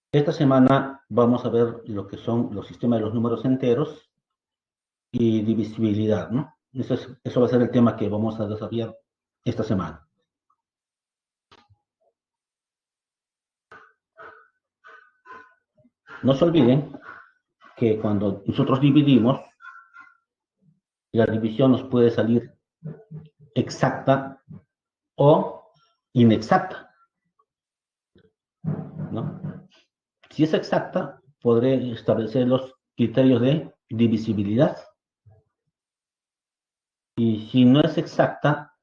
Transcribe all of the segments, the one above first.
Esta semana vamos a ver lo que son los sistemas de los números enteros y divisibilidad, ¿no? Eso va a ser el tema que vamos a desarrollar esta semana. No se olviden que cuando nosotros dividimos, la división nos puede salir exacta o inexacta, ¿no? Si es exacta, podré establecer los criterios de divisibilidad. Y si no es exacta,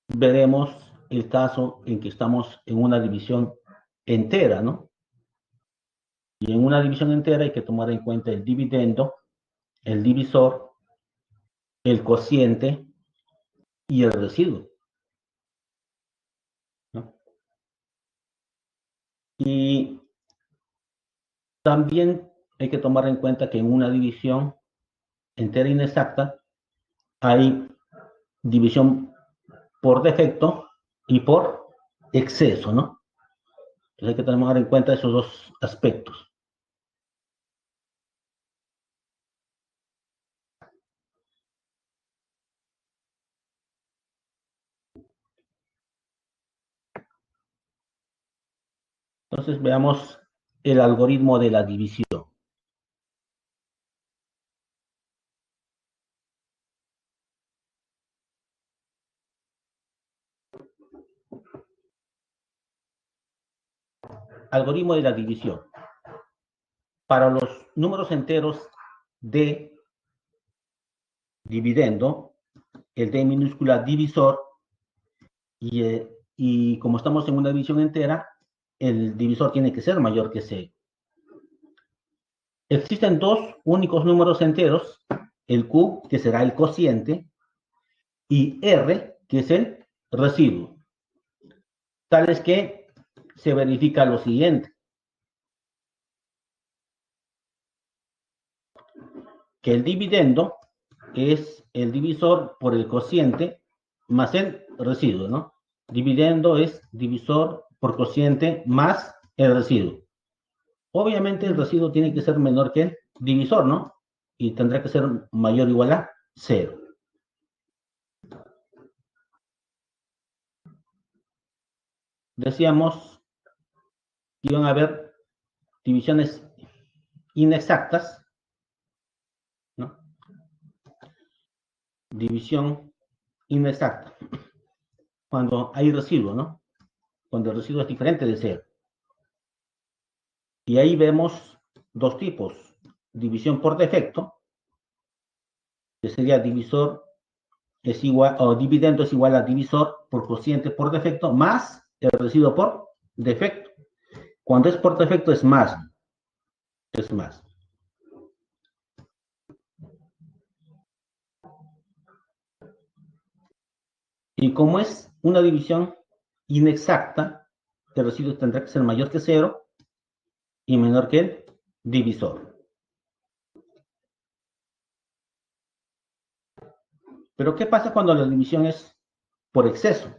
veremos el caso en que estamos en una división entera, ¿no? Y en una división entera hay que tomar en cuenta el dividendo, el divisor, el cociente y el residuo, ¿no? Y también hay que tomar en cuenta que en una división entera inexacta hay división por defecto y por exceso, ¿no? Entonces hay que tomar en cuenta esos dos aspectos. Entonces veamos el algoritmo de la división. Algoritmo de la división. Para los números enteros de dividendo, el D minúscula divisor, y como estamos en una división entera, el divisor tiene que ser mayor que C. Existen dos únicos números enteros, el Q, que será el cociente, y R, que es el residuo. Tales que se verifica lo siguiente. Que el dividendo es el divisor por el cociente más el residuo, ¿no? Dividendo es divisor por cociente más el residuo. Obviamente el residuo tiene que ser menor que el divisor, ¿no? Y tendrá que ser mayor o igual a 0. Decíamos que iban a haber divisiones inexactas, ¿no? División inexacta. Cuando hay residuo, ¿no? Cuando el residuo es diferente de 0. Y ahí vemos dos tipos. División por defecto, que sería divisor es igual, o dividendo es igual a divisor por cociente por defecto, más el residuo por defecto. Cuando es por defecto es más. Es más. Y como es una división inexacta, el residuo tendrá que ser mayor que 0 y menor que el divisor. Pero ¿qué pasa cuando la división es por exceso?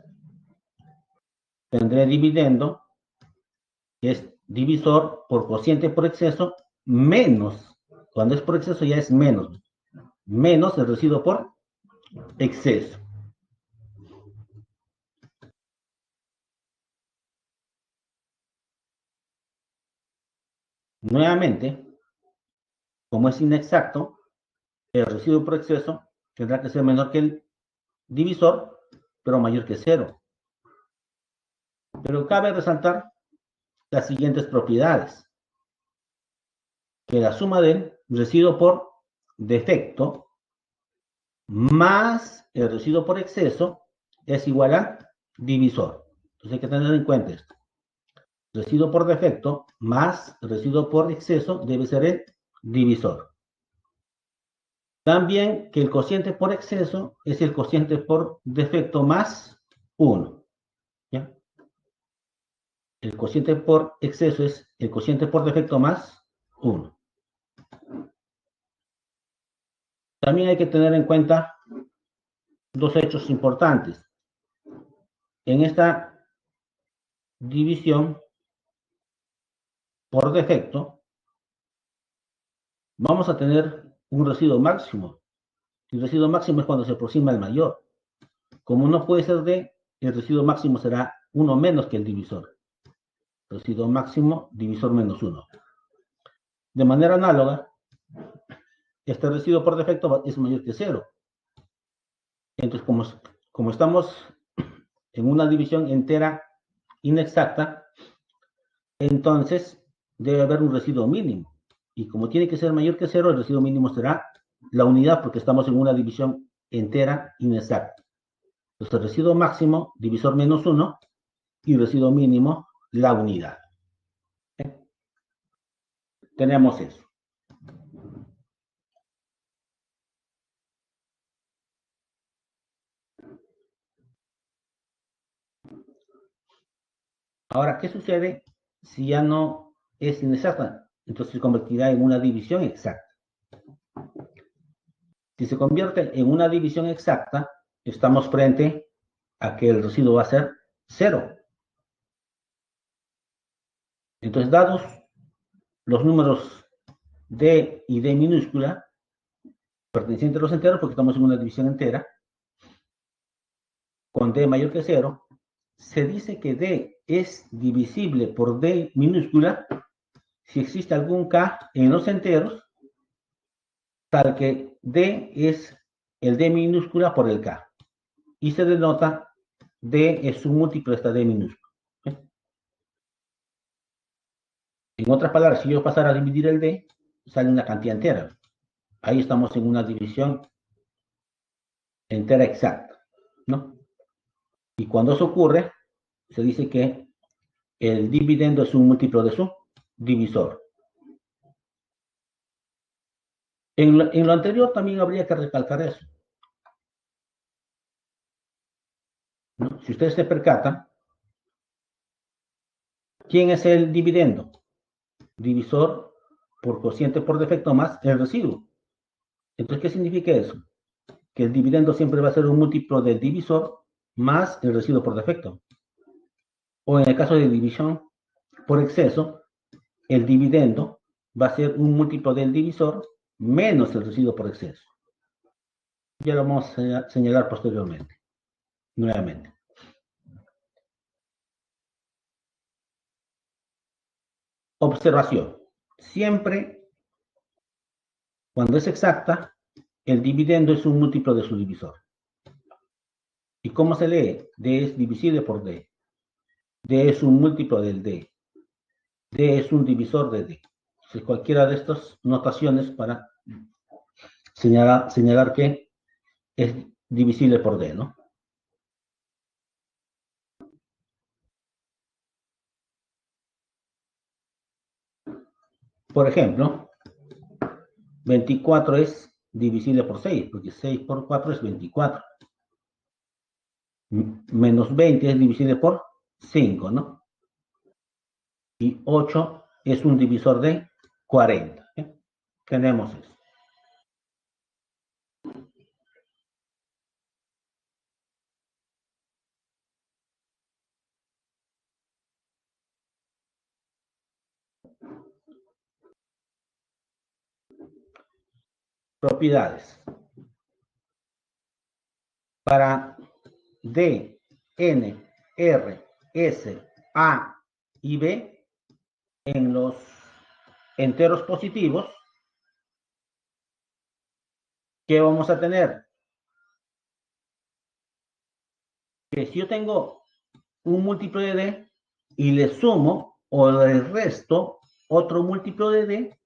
Tendré dividendo, que es divisor por cociente por exceso, menos, cuando es por exceso ya es menos el residuo por exceso. Nuevamente, como es inexacto, el residuo por exceso tendrá que ser menor que el divisor, pero mayor que 0. Pero cabe resaltar las siguientes propiedades. Que la suma del residuo por defecto más el residuo por exceso es igual a divisor. Entonces hay que tener en cuenta esto. Residuo por defecto más residuo por exceso debe ser el divisor. También que el cociente por exceso es el cociente por defecto más 1. ¿Ya? El cociente por exceso es el cociente por defecto más 1. También hay que tener en cuenta dos hechos importantes. En esta división por defecto, vamos a tener un residuo máximo. El residuo máximo es cuando se aproxima al mayor. Como no puede ser D, el residuo máximo será 1 menos que el divisor. Residuo máximo, divisor menos 1. De manera análoga, este residuo por defecto es mayor que 0. Entonces, como estamos en una división entera inexacta, entonces debe haber un residuo mínimo. Y como tiene que ser mayor que 0, el residuo mínimo será la unidad, porque estamos en una división entera inexacta. Entonces, el residuo máximo, divisor menos 1, y residuo mínimo, la unidad. Tenemos eso. Ahora, ¿qué sucede si ya no es inexacta? Entonces se convertirá en una división exacta. Si se convierte en una división exacta, estamos frente a que el residuo va a ser 0. Entonces, dados los números D y D minúscula, pertenecientes a los enteros, porque estamos en una división entera, con D mayor que 0, se dice que D es divisible por D minúscula si existe algún K en los enteros, tal que D es el D minúscula por el K. Y se denota D es un múltiplo de esta D minúscula. En otras palabras, si yo pasara a dividir el D, sale una cantidad entera. Ahí estamos en una división entera exacta, ¿no? Y cuando eso ocurre, se dice que el dividendo es un múltiplo de su divisor. En lo anterior también habría que recalcar eso, ¿no? Si ustedes se percatan, ¿quién es el dividendo? Divisor por cociente por defecto más el residuo. Entonces, ¿qué significa eso? Que el dividendo siempre va a ser un múltiplo del divisor más el residuo por defecto. O en el caso de división por exceso, el dividendo va a ser un múltiplo del divisor menos el residuo por exceso. Ya lo vamos a señalar posteriormente, nuevamente. Observación. Siempre, cuando es exacta, el dividendo es un múltiplo de su divisor. ¿Y cómo se lee? D es divisible por D. D es un múltiplo del D. D es un divisor de D. Entonces, cualquiera de estas notaciones para señalar que es divisible por D, ¿no? Por ejemplo, 24 es divisible por 6, porque 6 por 4 es 24. Menos 20 es divisible por 5, ¿no? Y 8 es un divisor de 40. Tenemos eso. Propiedades. Para D, N, R, S, A y B, en los enteros positivos, ¿qué vamos a tener? Que si yo tengo un múltiplo de D y le sumo o le resto otro múltiplo de D,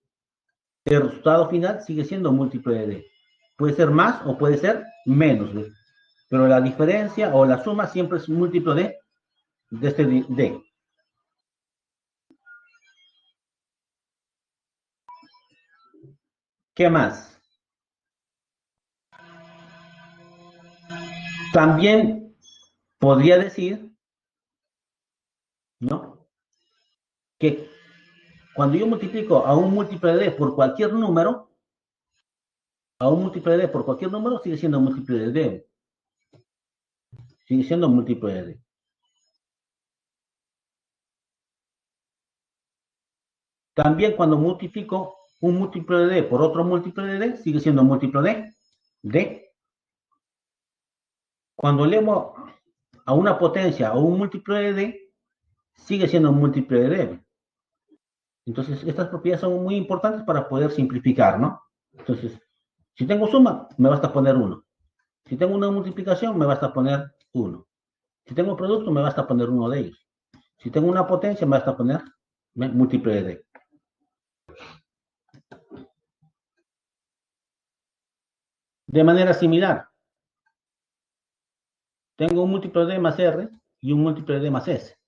el resultado final sigue siendo múltiplo de D. Puede ser más o puede ser menos D. Pero la diferencia o la suma siempre es múltiplo de este D. ¿Qué más? También podría decir, ¿no? Que cuando yo multiplico a un múltiplo de d por cualquier número, sigue siendo múltiplo de d. Sigue siendo múltiplo de d. También cuando multiplico un múltiplo de d por otro múltiplo de d, sigue siendo múltiplo de d. Cuando elevo a una potencia o un múltiplo de d, sigue siendo un múltiplo de d. Entonces, estas propiedades son muy importantes para poder simplificar, ¿no? Entonces, si tengo suma, me basta poner 1. Si tengo una multiplicación, me basta poner 1. Si tengo producto, me basta poner uno de ellos. Si tengo una potencia, me basta poner múltiplo de d. De manera similar, tengo un múltiplo de d más r y un múltiplo de d más s.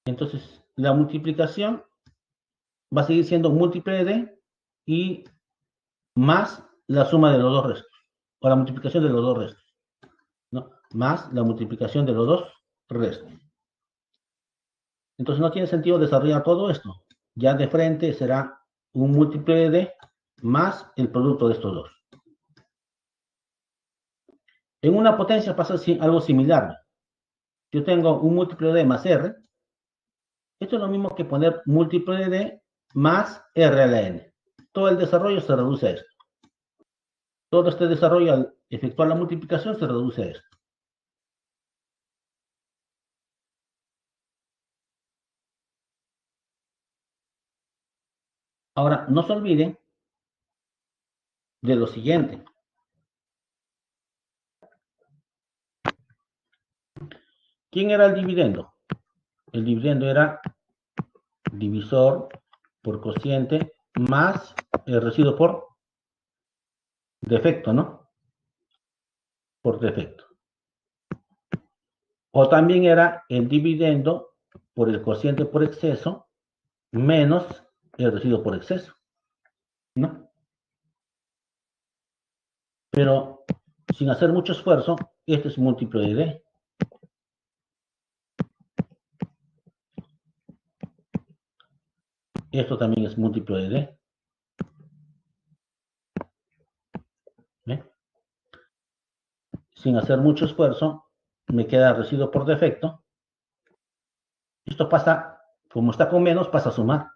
Entonces, la multiplicación va a seguir siendo múltiplo de d y más la suma de los dos restos, o la multiplicación de los dos restos, ¿no? Más la multiplicación de los dos restos. Entonces no tiene sentido desarrollar todo esto. Ya de frente será un múltiplo de d más el producto de estos dos. En una potencia pasa algo similar. Yo tengo un múltiplo de d más r. Esto es lo mismo que poner múltiplo de d más r a la n. Todo el desarrollo se reduce a esto. Todo este desarrollo al efectuar la multiplicación se reduce a esto. Ahora, no se olviden de lo siguiente. ¿Quién era el dividendo? El dividendo era divisor por cociente más el residuo por defecto, ¿no? Por defecto. O también era el dividendo por el cociente por exceso menos el residuo por exceso, ¿no? Pero sin hacer mucho esfuerzo, este es múltiplo de d. Esto también es múltiplo de d. ¿Ve? Sin hacer mucho esfuerzo, me queda residuo por defecto. Esto pasa, como está con menos, pasa a sumar.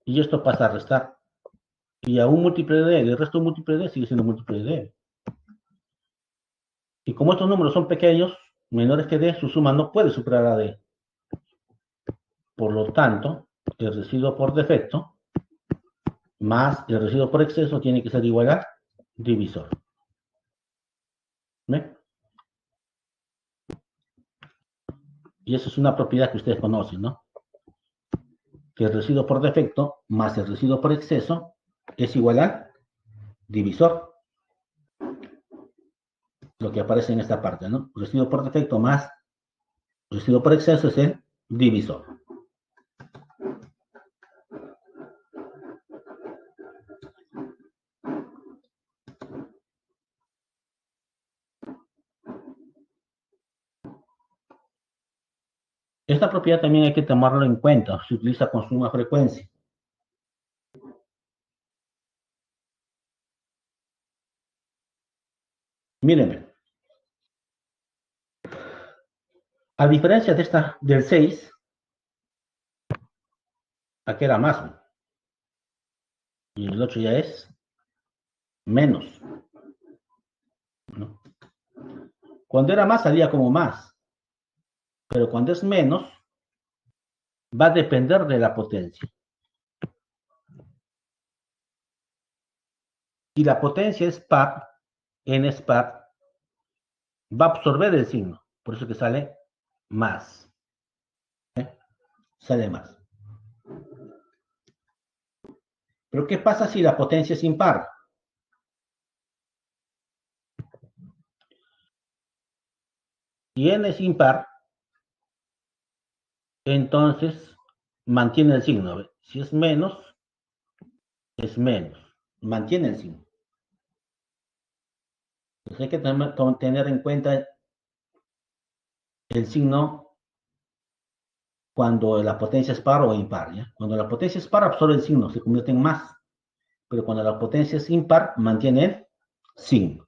Y esto pasa a restar. Y a un múltiplo de d, el resto de múltiplo de d sigue siendo múltiplo de d. Y como estos números son pequeños, menores que d, su suma no puede superar a d. Por lo tanto, el residuo por defecto más el residuo por exceso tiene que ser igual a divisor. ¿Ve? Y eso es una propiedad que ustedes conocen, ¿no? Que el residuo por defecto más el residuo por exceso es igual a divisor. Lo que aparece en esta parte, ¿no? Residuo por defecto más residuo por exceso es el divisor. Esta propiedad también hay que tomarlo en cuenta. Se utiliza con suma frecuencia. Mírenme. A diferencia de esta del 6, aquí era más. Y el 8 ya es menos, ¿no? Cuando era más salía como más. Pero cuando es menos, va a depender de la potencia. Si la potencia es par, n es par, va a absorber el signo. Por eso que sale más. Sale más. Pero ¿qué pasa si la potencia es impar? Si n es impar, entonces mantiene el signo. ¿Ve? Si es menos, es menos. Mantiene el signo. Entonces hay que tener en cuenta el signo cuando la potencia es par o impar, ¿ya? Cuando la potencia es par, absorbe el signo, se convierte en más. Pero cuando la potencia es impar, mantiene el signo.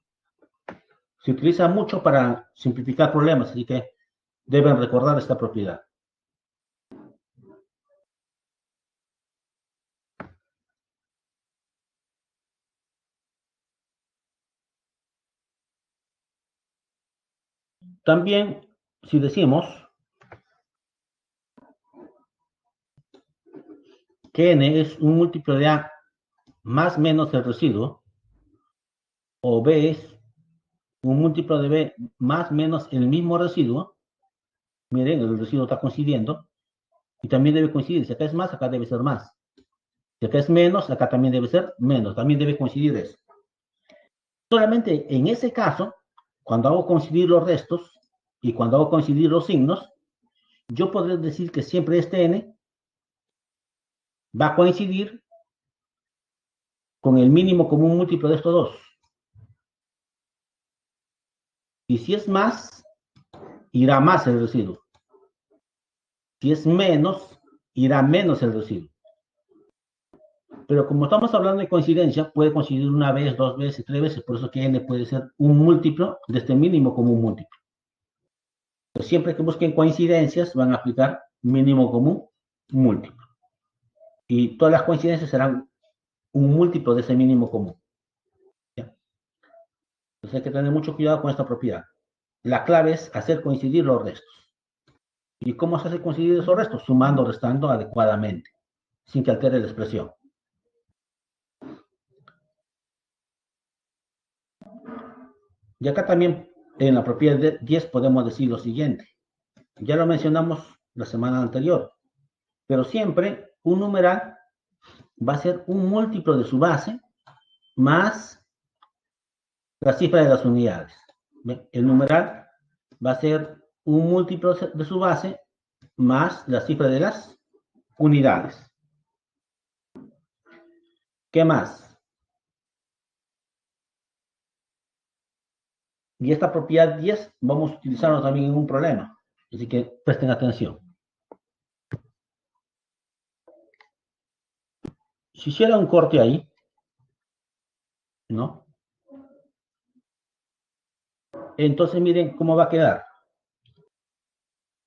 Se utiliza mucho para simplificar problemas, así que deben recordar esta propiedad. También, si decimos que n es un múltiplo de a más menos el residuo, o b es un múltiplo de b más menos el mismo residuo, miren, el residuo está coincidiendo, y también debe coincidir. Si acá es más, acá debe ser más. Si acá es menos, acá también debe ser menos. También debe coincidir eso. Solamente en ese caso, cuando hago coincidir los restos y cuando hago coincidir los signos, yo podré decir que siempre este n va a coincidir con el mínimo común múltiplo de estos dos. Y si es más, irá más el residuo. Si es menos, irá menos el residuo. Pero como estamos hablando de coincidencia, puede coincidir una vez, dos veces, tres veces, por eso que n puede ser un múltiplo de este mínimo común múltiplo. Pues siempre que busquen coincidencias, van a aplicar mínimo común múltiplo. Y todas las coincidencias serán un múltiplo de ese mínimo común. ¿Ya? Entonces hay que tener mucho cuidado con esta propiedad. La clave es hacer coincidir los restos. ¿Y cómo se hace coincidir esos restos? Sumando o restando adecuadamente, sin que altere la expresión. Y acá también en la propiedad de 10 podemos decir lo siguiente. Ya lo mencionamos la semana anterior, pero siempre un numeral va a ser un múltiplo de su base más la cifra de las unidades. ¿Bien? El numeral va a ser un múltiplo de su base más la cifra de las unidades. ¿Qué más? Y esta propiedad 10 vamos a utilizarlo también en un problema. Así que presten atención. Si hiciera un corte ahí, ¿no? Entonces miren cómo va a quedar.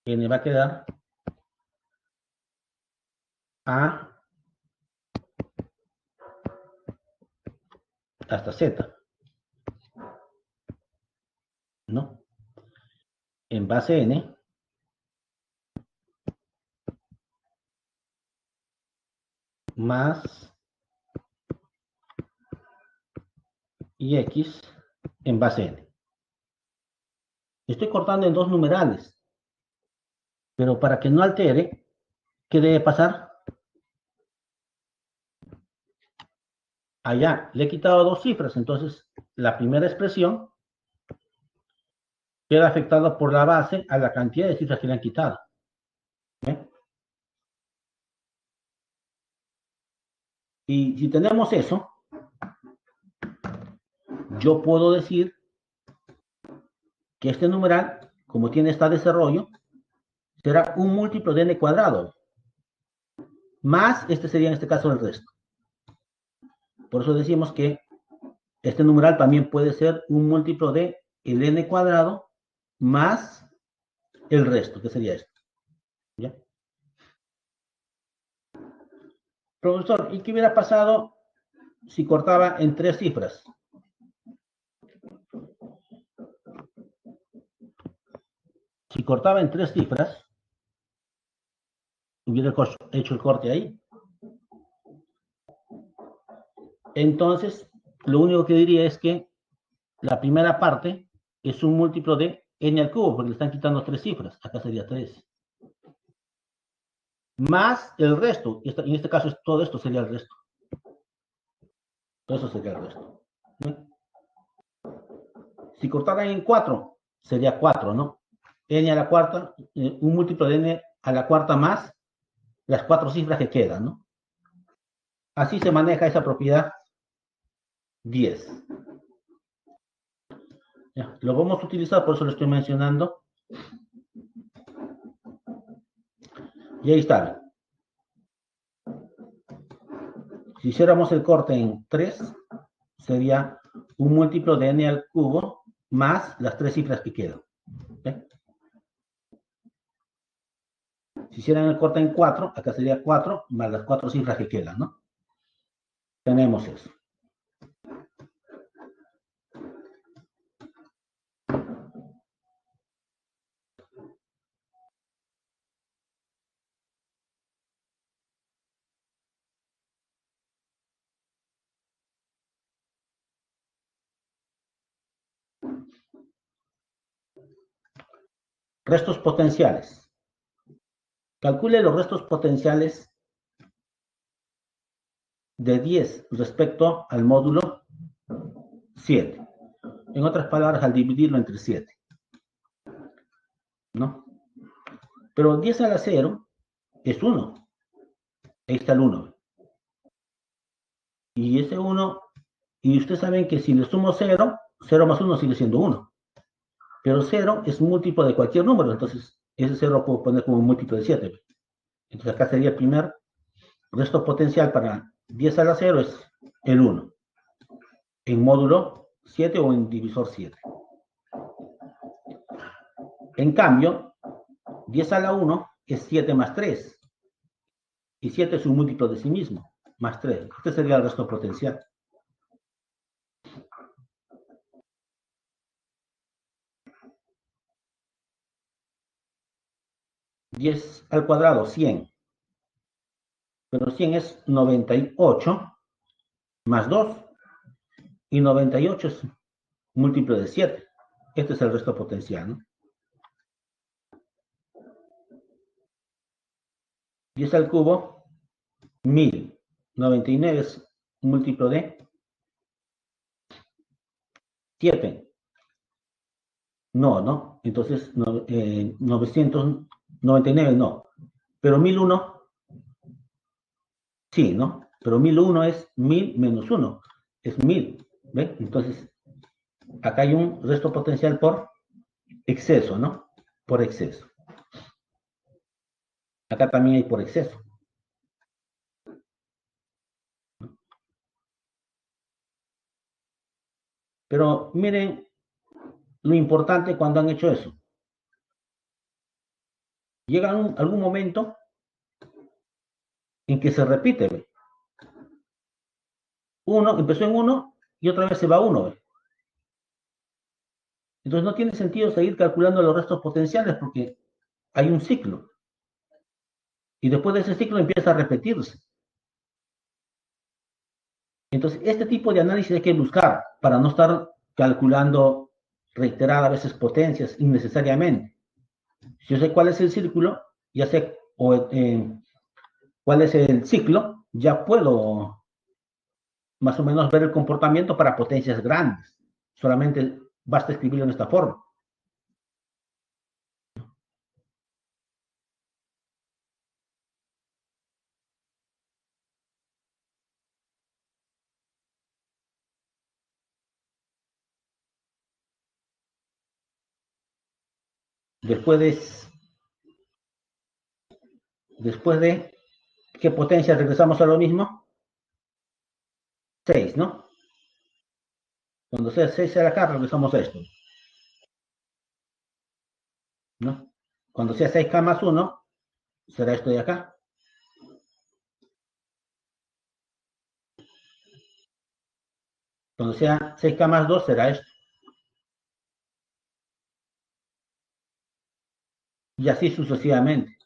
N va a quedar A hasta Z, ¿no? En base N más y X en base N. Estoy cortando en dos numerales, pero para que no altere, ¿qué debe pasar? Allá le he quitado dos cifras, entonces la primera expresión queda afectada por la base a la cantidad de cifras que le han quitado. ¿Eh? Y si tenemos eso, yo puedo decir que este numeral, como tiene este desarrollo, será un múltiplo de n cuadrado, más este sería en este caso el resto. Por eso decimos que este numeral también puede ser un múltiplo de el n cuadrado más el resto, que sería esto. ¿Ya? Profesor, ¿y qué hubiera pasado si cortaba en tres cifras? Si cortaba en tres cifras, hubiera hecho el corte ahí. Entonces, lo único que diría es que la primera parte es un múltiplo de n al cubo, porque le están quitando tres cifras. Acá sería 3. Más el resto. En este caso, todo esto sería el resto. Todo eso sería el resto. ¿Sí? Si cortaran en 4, sería 4, ¿no? N a la cuarta, un múltiplo de n a la cuarta más las cuatro cifras que quedan, ¿no? Así se maneja esa propiedad 10. Ya, lo vamos a utilizar, por eso lo estoy mencionando. Y ahí está. Si hiciéramos el corte en 3, sería un múltiplo de n al cubo más las 3 cifras que quedan. ¿Okay? Si hicieran el corte en 4, acá sería 4 más las 4 cifras que quedan, ¿no? Tenemos eso. Restos potenciales. Calcule los restos potenciales de 10 respecto al módulo 7. En otras palabras, al dividirlo entre 7. ¿No? Pero 10 a la 0 es 1. Ahí está el 1. Y ese 1, y ustedes saben que si le sumo 0, 0 más 1 sigue siendo 1. Pero 0 es múltiplo de cualquier número, entonces ese 0 lo puedo poner como un múltiplo de 7. Entonces acá sería el primer resto potencial para 10 a la 0 es el 1. En módulo 7 o en divisor 7. En cambio, 10 a la 1 es 7 más 3. Y 7 es un múltiplo de sí mismo, más 3. Este sería el resto potencial. 10 al cuadrado, 100. Pero 100 es 98 más 2. Y 98 es múltiplo de 7. Este es el resto potencial, ¿no? 10 al cubo, 1000. 99 es múltiplo de 7. No, ¿no? Entonces, 999 no. Pero 1001, sí, ¿no? Pero 1001 es 1000 menos 1. Es 1000. ¿Ve? Entonces, acá hay un resto potencial por exceso, ¿no? Por exceso. Acá también hay por exceso. Pero miren lo importante cuando han hecho eso. Llega algún momento en que se repite. ¿Ve? Uno empezó en 1 y otra vez se va a 1. ¿Ve? Entonces no tiene sentido seguir calculando los restos potenciales porque hay un ciclo. Y después de ese ciclo empieza a repetirse. Entonces, este tipo de análisis hay que buscar para no estar calculando reiteradas veces potencias innecesariamente. Si yo sé cuál es el círculo, ya sé cuál es el ciclo, ya puedo más o menos ver el comportamiento para potencias grandes. Solamente basta escribirlo en esta forma. Después de ¿qué potencia regresamos a lo mismo? 6, ¿no? Cuando sea 6 sea acá, regresamos a esto, ¿no? Cuando sea 6K más 1, será esto de acá. Cuando sea 6K más 2, será esto. Y así sucesivamente.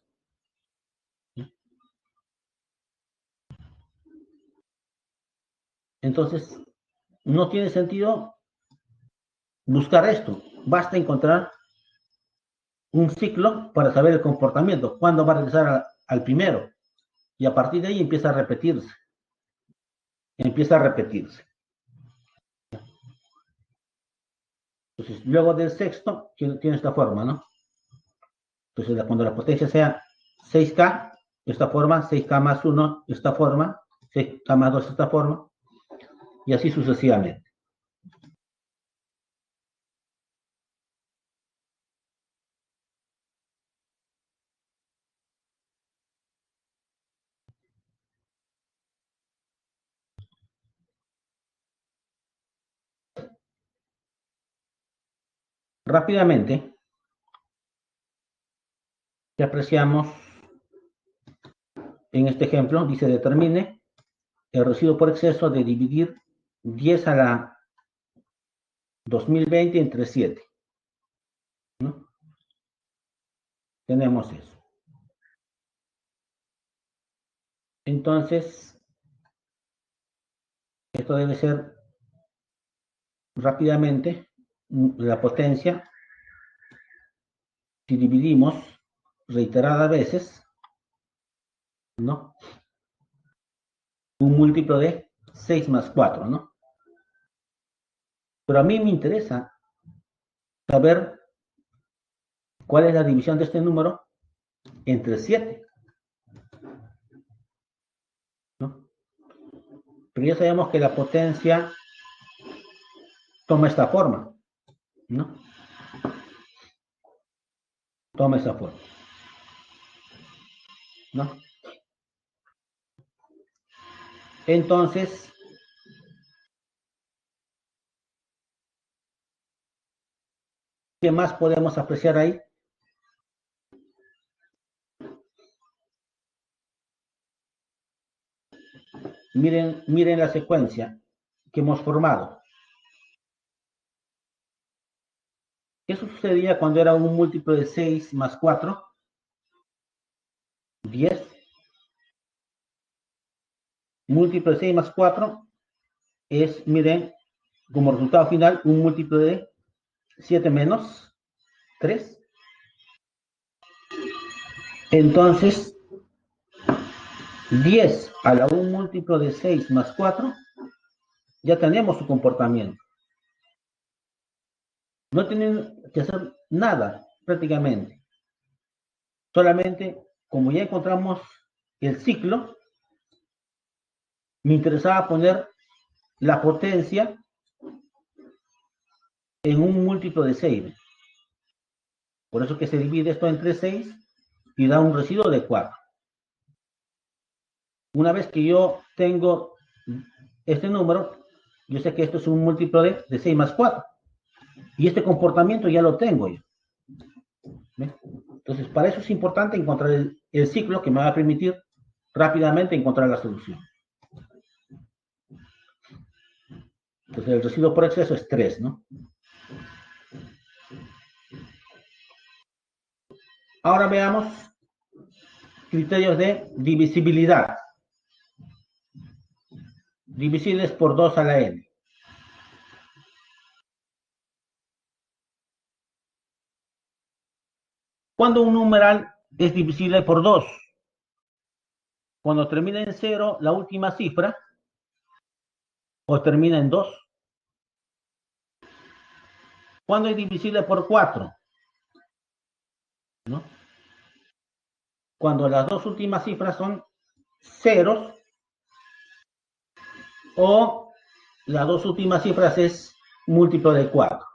Entonces, no tiene sentido buscar esto. Basta encontrar un ciclo para saber el comportamiento. ¿Cuándo va a regresar al primero? Y a partir de ahí empieza a repetirse. Empieza a repetirse. Entonces, luego del sexto, tiene esta forma, ¿no? Entonces, cuando la potencia sea 6K, esta forma, 6K más 1, esta forma, 6k más 2 de esta forma, y así sucesivamente. Rápidamente, ya apreciamos en este ejemplo, dice determine el residuo por exceso de dividir 10 a la 2020 entre 7, ¿no? Tenemos eso. Entonces, esto debe ser rápidamente la potencia, si dividimos reiteradas veces, ¿no? Un múltiplo de 6 más 4, ¿no? Pero a mí me interesa saber cuál es la división de este número entre 7, ¿no? Pero ya sabemos que la potencia toma esta forma, ¿no? Toma esta forma, ¿no? Entonces, ¿qué más podemos apreciar ahí? Miren la secuencia que hemos formado. Eso sucedía cuando era un múltiplo de 6 más 4, 10. Múltiplo de 6 más 4 es, miren, como resultado final, un múltiplo de 7 menos 3. Entonces, 10 a la 1 múltiplo de 6 más 4, ya tenemos su comportamiento. No tienen que hacer nada prácticamente. Solamente, como ya encontramos el ciclo, me interesaba poner la potencia en un múltiplo de 6. Por eso que se divide esto entre 6 y da un residuo de 4. Una vez que yo tengo este número, yo sé que esto es un múltiplo de 6 más 4. Y este comportamiento ya lo tengo yo. ¿Ve? Entonces, para eso es importante encontrar el ciclo que me va a permitir rápidamente encontrar la solución. Entonces, el residuo por exceso es 3, ¿no? Ahora veamos criterios de divisibilidad. Divisibles por 2 a la n. ¿Cuándo un numeral es divisible por 2? Cuando termina en 0 la última cifra o termina en 2. ¿Cuándo es divisible por 4? ¿No? Cuando las dos últimas cifras son ceros o las dos últimas cifras es múltiplo de 4.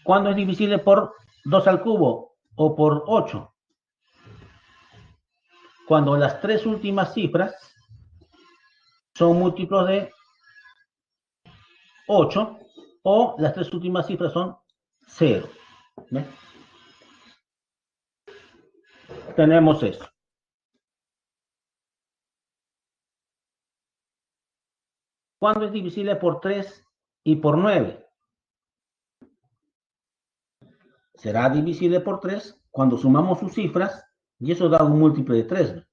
¿Cuándo es divisible por 2 al cubo o por 8? Cuando las tres últimas cifras son múltiplos de 8 o las tres últimas cifras son 0. ¿Ves? Tenemos eso. ¿Cuándo es divisible por 3 y por 9? Será divisible por 3 cuando sumamos sus cifras y eso da un múltiplo de 3.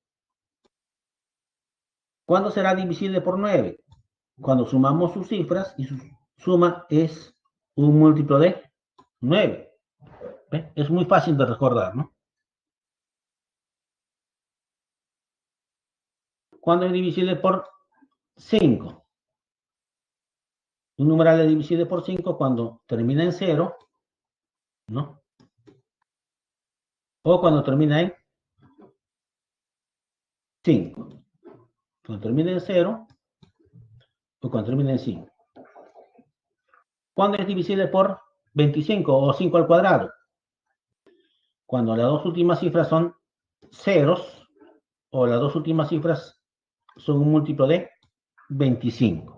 ¿Cuándo será divisible por 9? Cuando sumamos sus cifras y su suma es un múltiplo de 9. ¿Ve? Es muy fácil de recordar, ¿no? ¿Cuándo es divisible por 5? Un numeral es divisible por 5 cuando termina en 0, ¿no? O cuando termina en 5. Cuando termine en 0 o cuando termine en 5. ¿Cuándo es divisible por 25 o 5 al cuadrado? Cuando las dos últimas cifras son ceros o las dos últimas cifras son un múltiplo de 25.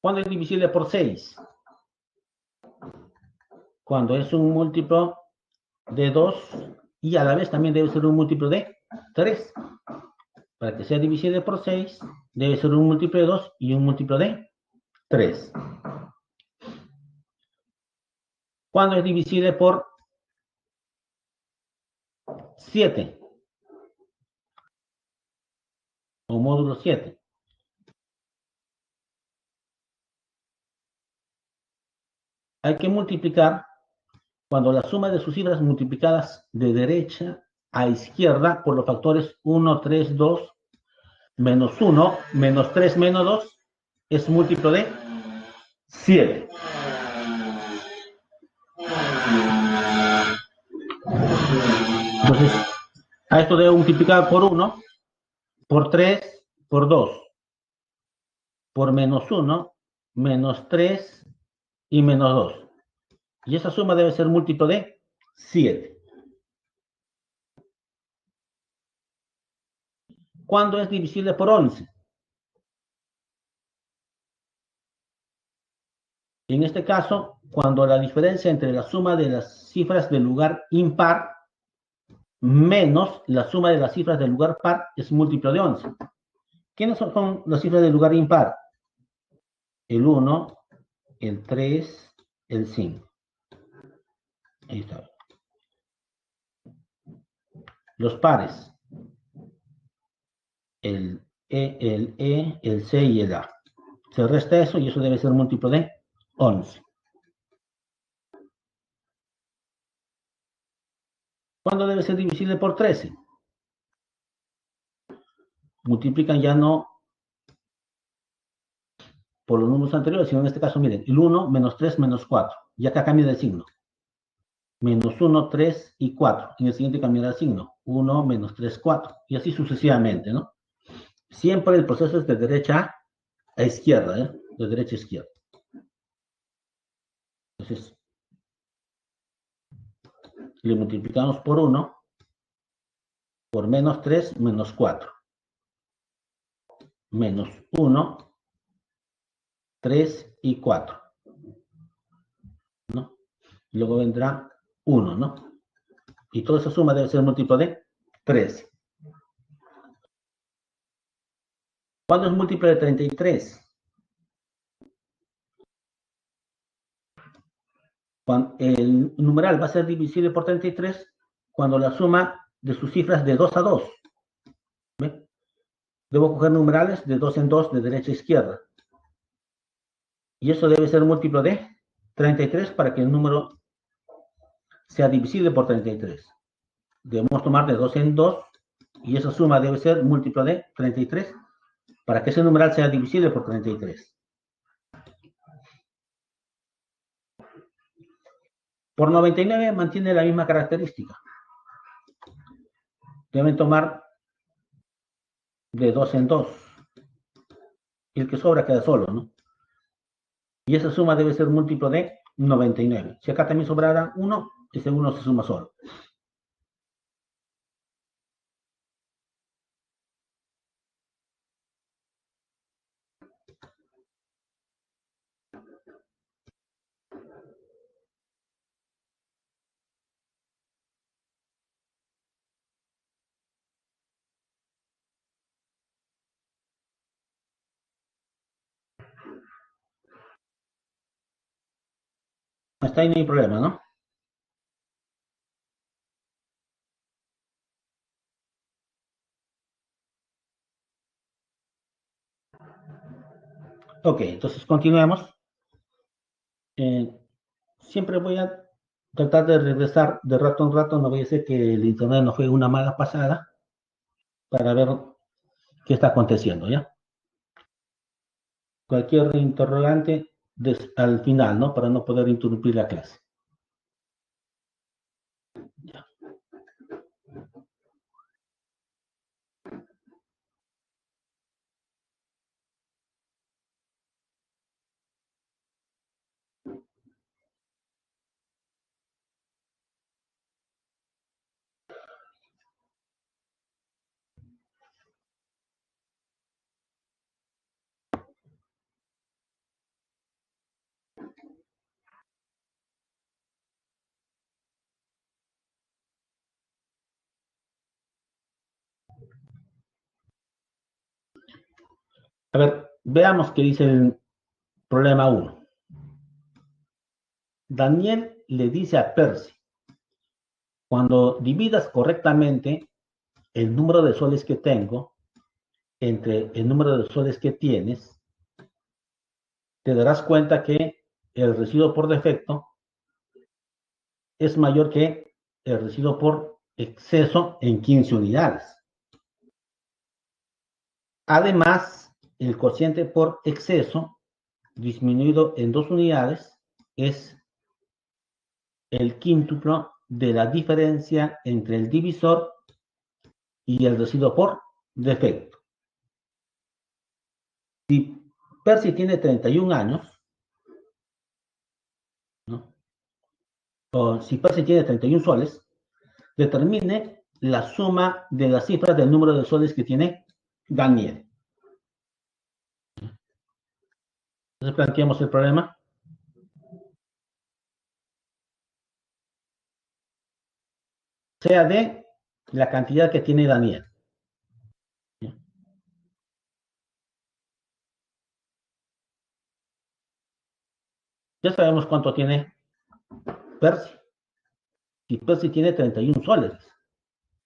¿Cuándo es divisible por 6? Cuando es un múltiplo de 2 y a la vez también debe ser un múltiplo de 3. Para que sea divisible por 6, debe ser un múltiplo de 2 y un múltiplo de 3. ¿Cuándo es divisible por 7? O módulo 7. Hay que multiplicar cuando la suma de sus cifras multiplicadas de derecha a izquierda por los factores 1, 3, 2, menos 1, menos 3, menos 2, es múltiplo de 7. Entonces, a esto debo multiplicar por 1, por 3, por 2, por menos 1, menos 3 y menos 2. Y esa suma debe ser múltiplo de 7. ¿Cuándo es divisible por 11? En este caso, cuando la diferencia entre la suma de las cifras del lugar impar menos la suma de las cifras del lugar par es múltiplo de 11. ¿Quiénes son las cifras del lugar impar? El 1, el 3, el 5. Ahí está. Los pares. El E, el C y el A. Se resta eso y eso debe ser múltiplo de 11. ¿Cuándo debe ser divisible por 13? Multiplican ya no por los números anteriores, sino en este caso, miren, el 1 menos 3 menos 4. Y acá cambia de signo. Menos 1, 3 y 4. En el siguiente cambiará el signo. 1, menos 3, 4. Y así sucesivamente, ¿no? Siempre el proceso es de derecha a izquierda, ¿eh? De derecha a izquierda. Entonces, le multiplicamos por 1, por menos 3, menos 4. Menos 1, 3 y 4. ¿No? Luego vendrá 1, ¿no? Y toda esa suma debe ser múltiplo de 13. ¿Cuándo es múltiplo de 33? Cuando el numeral va a ser divisible por 33 cuando la suma de sus cifras de 2 a 2. ¿Ve? Debo coger numerales de 2 en 2 de derecha a izquierda. Y eso debe ser múltiplo de 33 para que el número sea divisible por 33. Debemos tomar de 2 en 2 y esa suma debe ser múltiplo de 33 para que ese numeral sea divisible por 33. Por 99 mantiene la misma característica. Deben tomar de 2 en 2. Y el que sobra queda solo, ¿no? Y esa suma debe ser múltiplo de 99. Si acá también sobrara 1, ese 1 se suma solo. Hasta ahí no hay problema, ¿no? Ok, entonces continuemos. Siempre voy a tratar de regresar de rato en rato, no voy a decir que el internet no fue una mala pasada, para ver qué está aconteciendo, ¿ya? cualquier interrogante al final, ¿no? Para no poder interrumpir la clase. Ya. A ver, veamos qué dice el problema 1. Daniel le dice a Percy, cuando dividas correctamente el número de soles que tengo entre el número de soles que tienes, te darás cuenta que el residuo por defecto es mayor que el residuo por exceso en 15 unidades. Además, el cociente por exceso disminuido en 2 unidades es el quíntuplo de la diferencia entre el divisor y el residuo por defecto. Si Percy tiene 31 años, ¿no? O si Percy tiene 31 soles, determine la suma de las cifras del número de soles que tiene Daniel. Entonces planteamos el problema. Sea de la cantidad que tiene Daniel. Ya sabemos cuánto tiene Percy. Si Percy tiene 31 soles,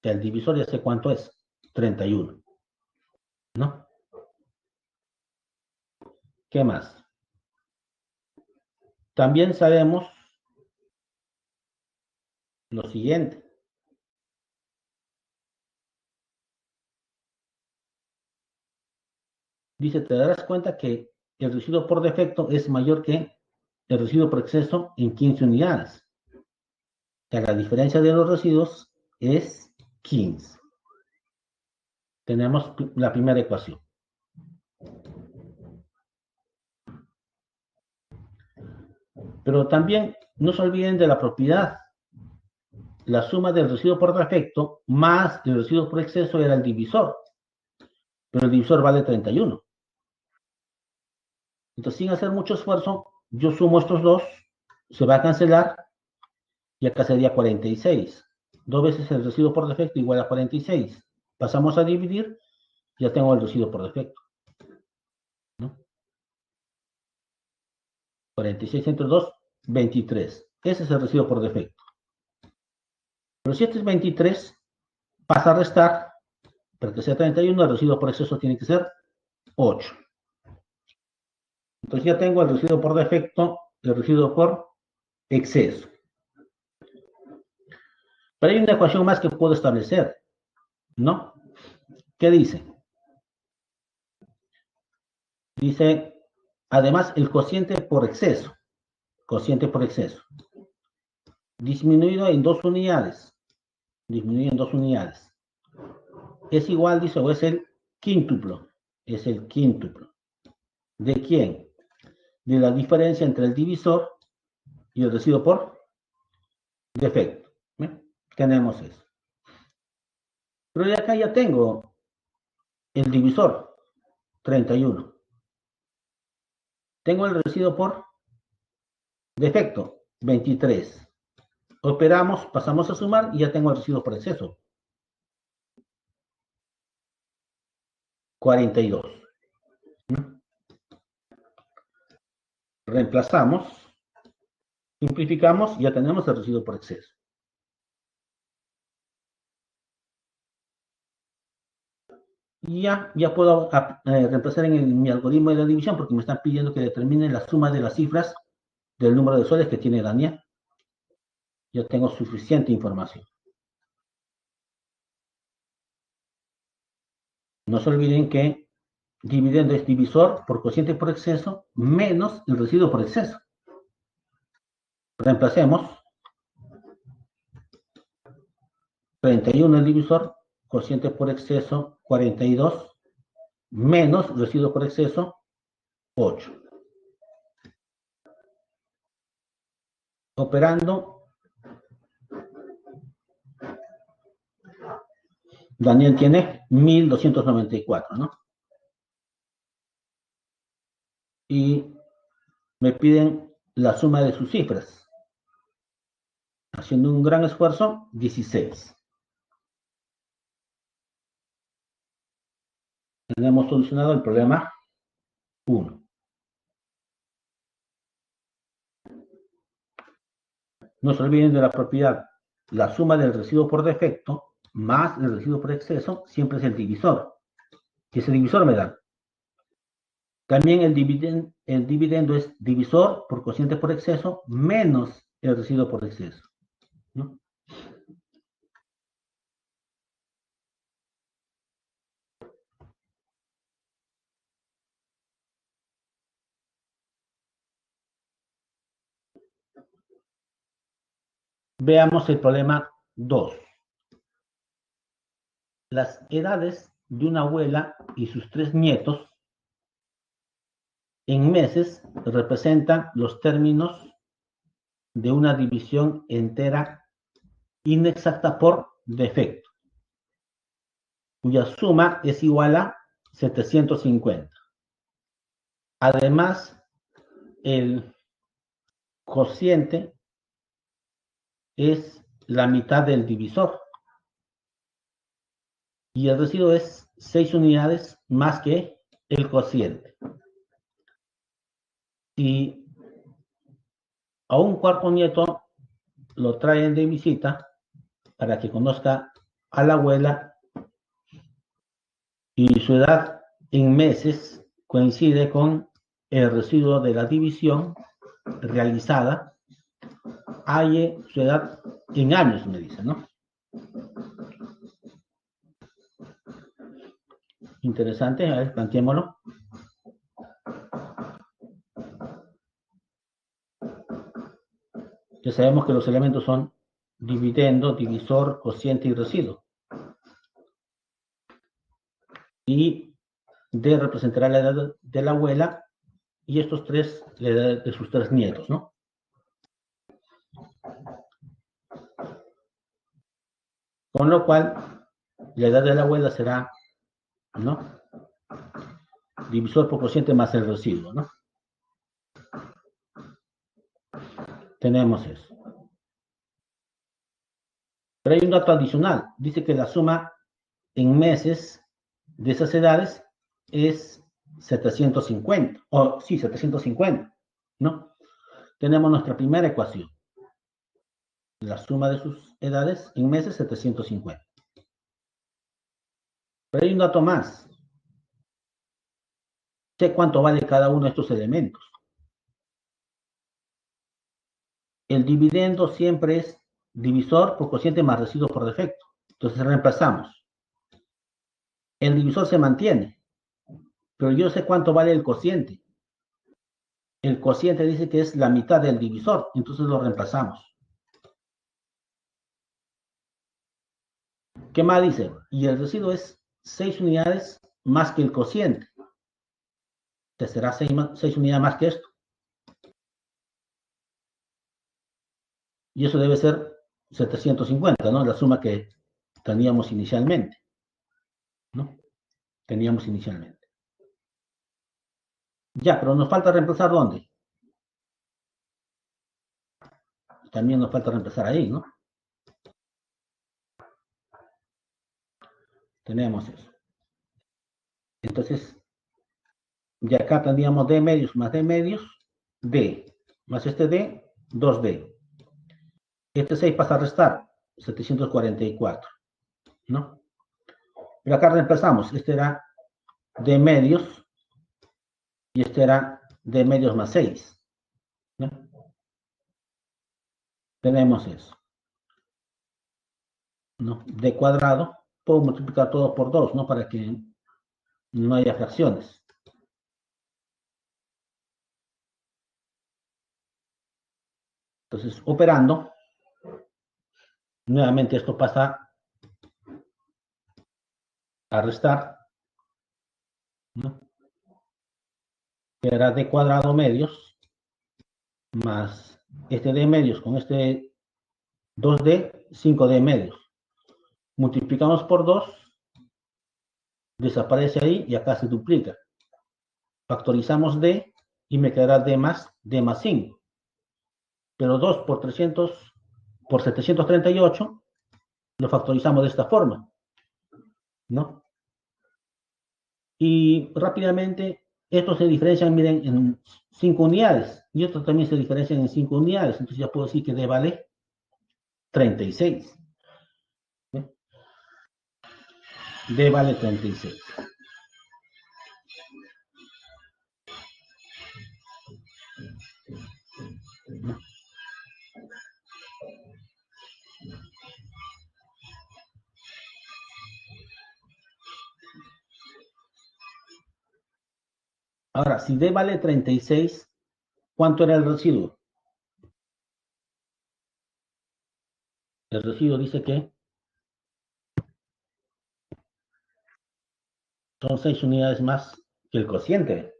el divisor ya sé cuánto es, 31. ¿No? ¿Qué más? También sabemos lo siguiente. Dice, te darás cuenta que el residuo por defecto es mayor que el residuo por exceso en 15 unidades. O sea, la diferencia de los residuos es 15. Tenemos la primera ecuación. Pero también no se olviden de la propiedad. La suma del residuo por defecto más el residuo por exceso era el divisor. Pero el divisor vale 31. Entonces, sin hacer mucho esfuerzo, yo sumo estos dos, se va a cancelar y acá sería 46. 2 veces el residuo por defecto igual a 46. Pasamos a dividir, ya tengo el residuo por defecto, ¿no? 46 entre 2, 23. Ese es el residuo por defecto. Pero si este es 23, pasa a restar, para que sea 31, el residuo por exceso tiene que ser 8. Entonces ya tengo el residuo por defecto, el residuo por exceso. Pero hay una ecuación más que puedo establecer, ¿no? ¿Qué dice? Dice, además, el cociente por exceso, disminuido en 2 unidades, es igual, dice, o es el quíntuplo, ¿De quién? De la diferencia entre el divisor y el residuo por defecto. ¿Ven? Tenemos eso. Pero de acá ya tengo el divisor, 31. Tengo el residuo por defecto, 23. Operamos, pasamos a sumar y ya tengo el residuo por exceso, 42. Reemplazamos, simplificamos y ya tenemos el residuo por exceso. Y ya puedo reemplazar en mi algoritmo de la división porque me están pidiendo que determine la suma de las cifras del número de soles que tiene Daniel. Yo tengo suficiente información. No se olviden que dividendo es divisor por cociente por exceso menos el residuo por exceso. Reemplacemos 31 el divisor, cociente por exceso 42, menos residuo por exceso 8. Operando, Daniel tiene 1294, ¿no? Y me piden la suma de sus cifras. Haciendo un gran esfuerzo, 16. Tenemos solucionado el problema 1. No se olviden de la propiedad. La suma del residuo por defecto más el residuo por exceso siempre es el divisor. Y ese divisor me da. También el dividendo es divisor por cociente por exceso menos el residuo por exceso, ¿no? Veamos el problema 2. Las edades de una abuela y sus 3 nietos en meses representan los términos de una división entera inexacta por defecto, cuya suma es igual a 750. Además, el cociente es la mitad del divisor y el residuo es 6 unidades más que el cociente. Si a un cuarto nieto lo traen de visita para que conozca a la abuela y su edad en meses coincide con el residuo de la división realizada, halle su edad en años, me dice, ¿no? Interesante, a ver, planteémoslo. Ya sabemos que los elementos son dividendo, divisor, cociente y residuo. Y D representará la edad de la abuela y estos 3, la edad de sus 3 nietos, ¿no? Con lo cual, la edad de la abuela será, ¿no? Divisor por cociente más el residuo, ¿no? Tenemos eso. Pero hay un dato adicional. Dice que la suma en meses de esas edades es 750. O sí, 750, ¿no? Tenemos nuestra primera ecuación. La suma de sus edades en meses, 750. Pero hay un dato más. Sé cuánto vale cada uno de estos elementos. El dividendo siempre es divisor por cociente más residuo por defecto. Entonces reemplazamos. El divisor se mantiene, pero yo sé cuánto vale el cociente. El cociente dice que es la mitad del divisor, entonces lo reemplazamos. ¿Qué más dice? Y el residuo es 6 unidades más que el cociente. Te será 6 unidades más que esto. Y eso debe ser 750, ¿no? La suma que teníamos inicialmente, ¿no? Teníamos inicialmente. Ya, pero nos falta reemplazar ¿dónde? También nos falta reemplazar ahí, ¿no? Tenemos eso. Entonces, ya acá tendríamos D medios más D medios, D, más este D, 2D. Este 6 pasa a restar, 744, ¿no? Pero acá reemplazamos, este era D medios y este era D medios más 6, ¿no? Tenemos eso, ¿no? D cuadrado, puedo multiplicar todo por 2, ¿no? Para que no haya fracciones. Entonces, operando, nuevamente esto pasa a restar, ¿no? Quedará d cuadrado medios más este d medios con este 2d, 5d medios. Multiplicamos por 2, desaparece ahí y acá se duplica. Factorizamos d y me quedará d más 5. Pero 2 por 300 por 738 lo factorizamos de esta forma, ¿no? Y rápidamente, estos se diferencian, miren, en 5 unidades, y estos también se diferencian en 5 unidades, entonces ya puedo decir que D vale 36. ¿eh? D vale 36. ¿no? Ahora, si D vale 36, ¿cuánto era el residuo? El residuo dice que son 6 unidades más que el cociente,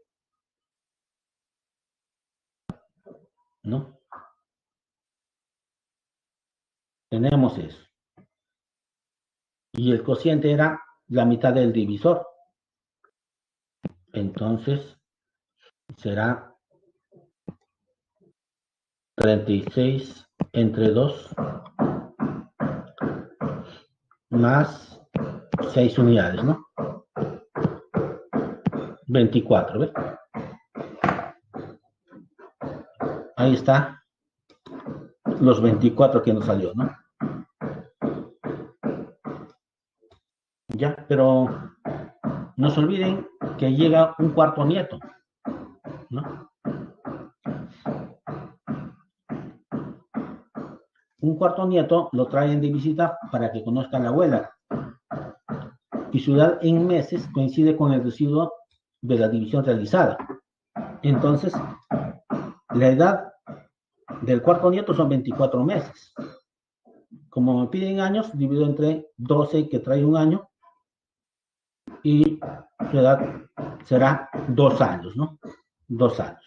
¿no? Tenemos eso. Y el cociente era la mitad del divisor. Entonces, será 36 entre 2 más 6 unidades, ¿no? 24, ¿ves? Ahí está los 24 que nos salió, ¿no? Ya, pero no se olviden que llega un cuarto nieto, ¿no? Un cuarto nieto lo traen de visita para que conozcan a la abuela. Y su edad en meses coincide con el residuo de la división realizada. Entonces, la edad del cuarto nieto son 24 meses. Como me piden años, divido entre 12 que trae un año y su edad será 2 años, ¿no? 2 años.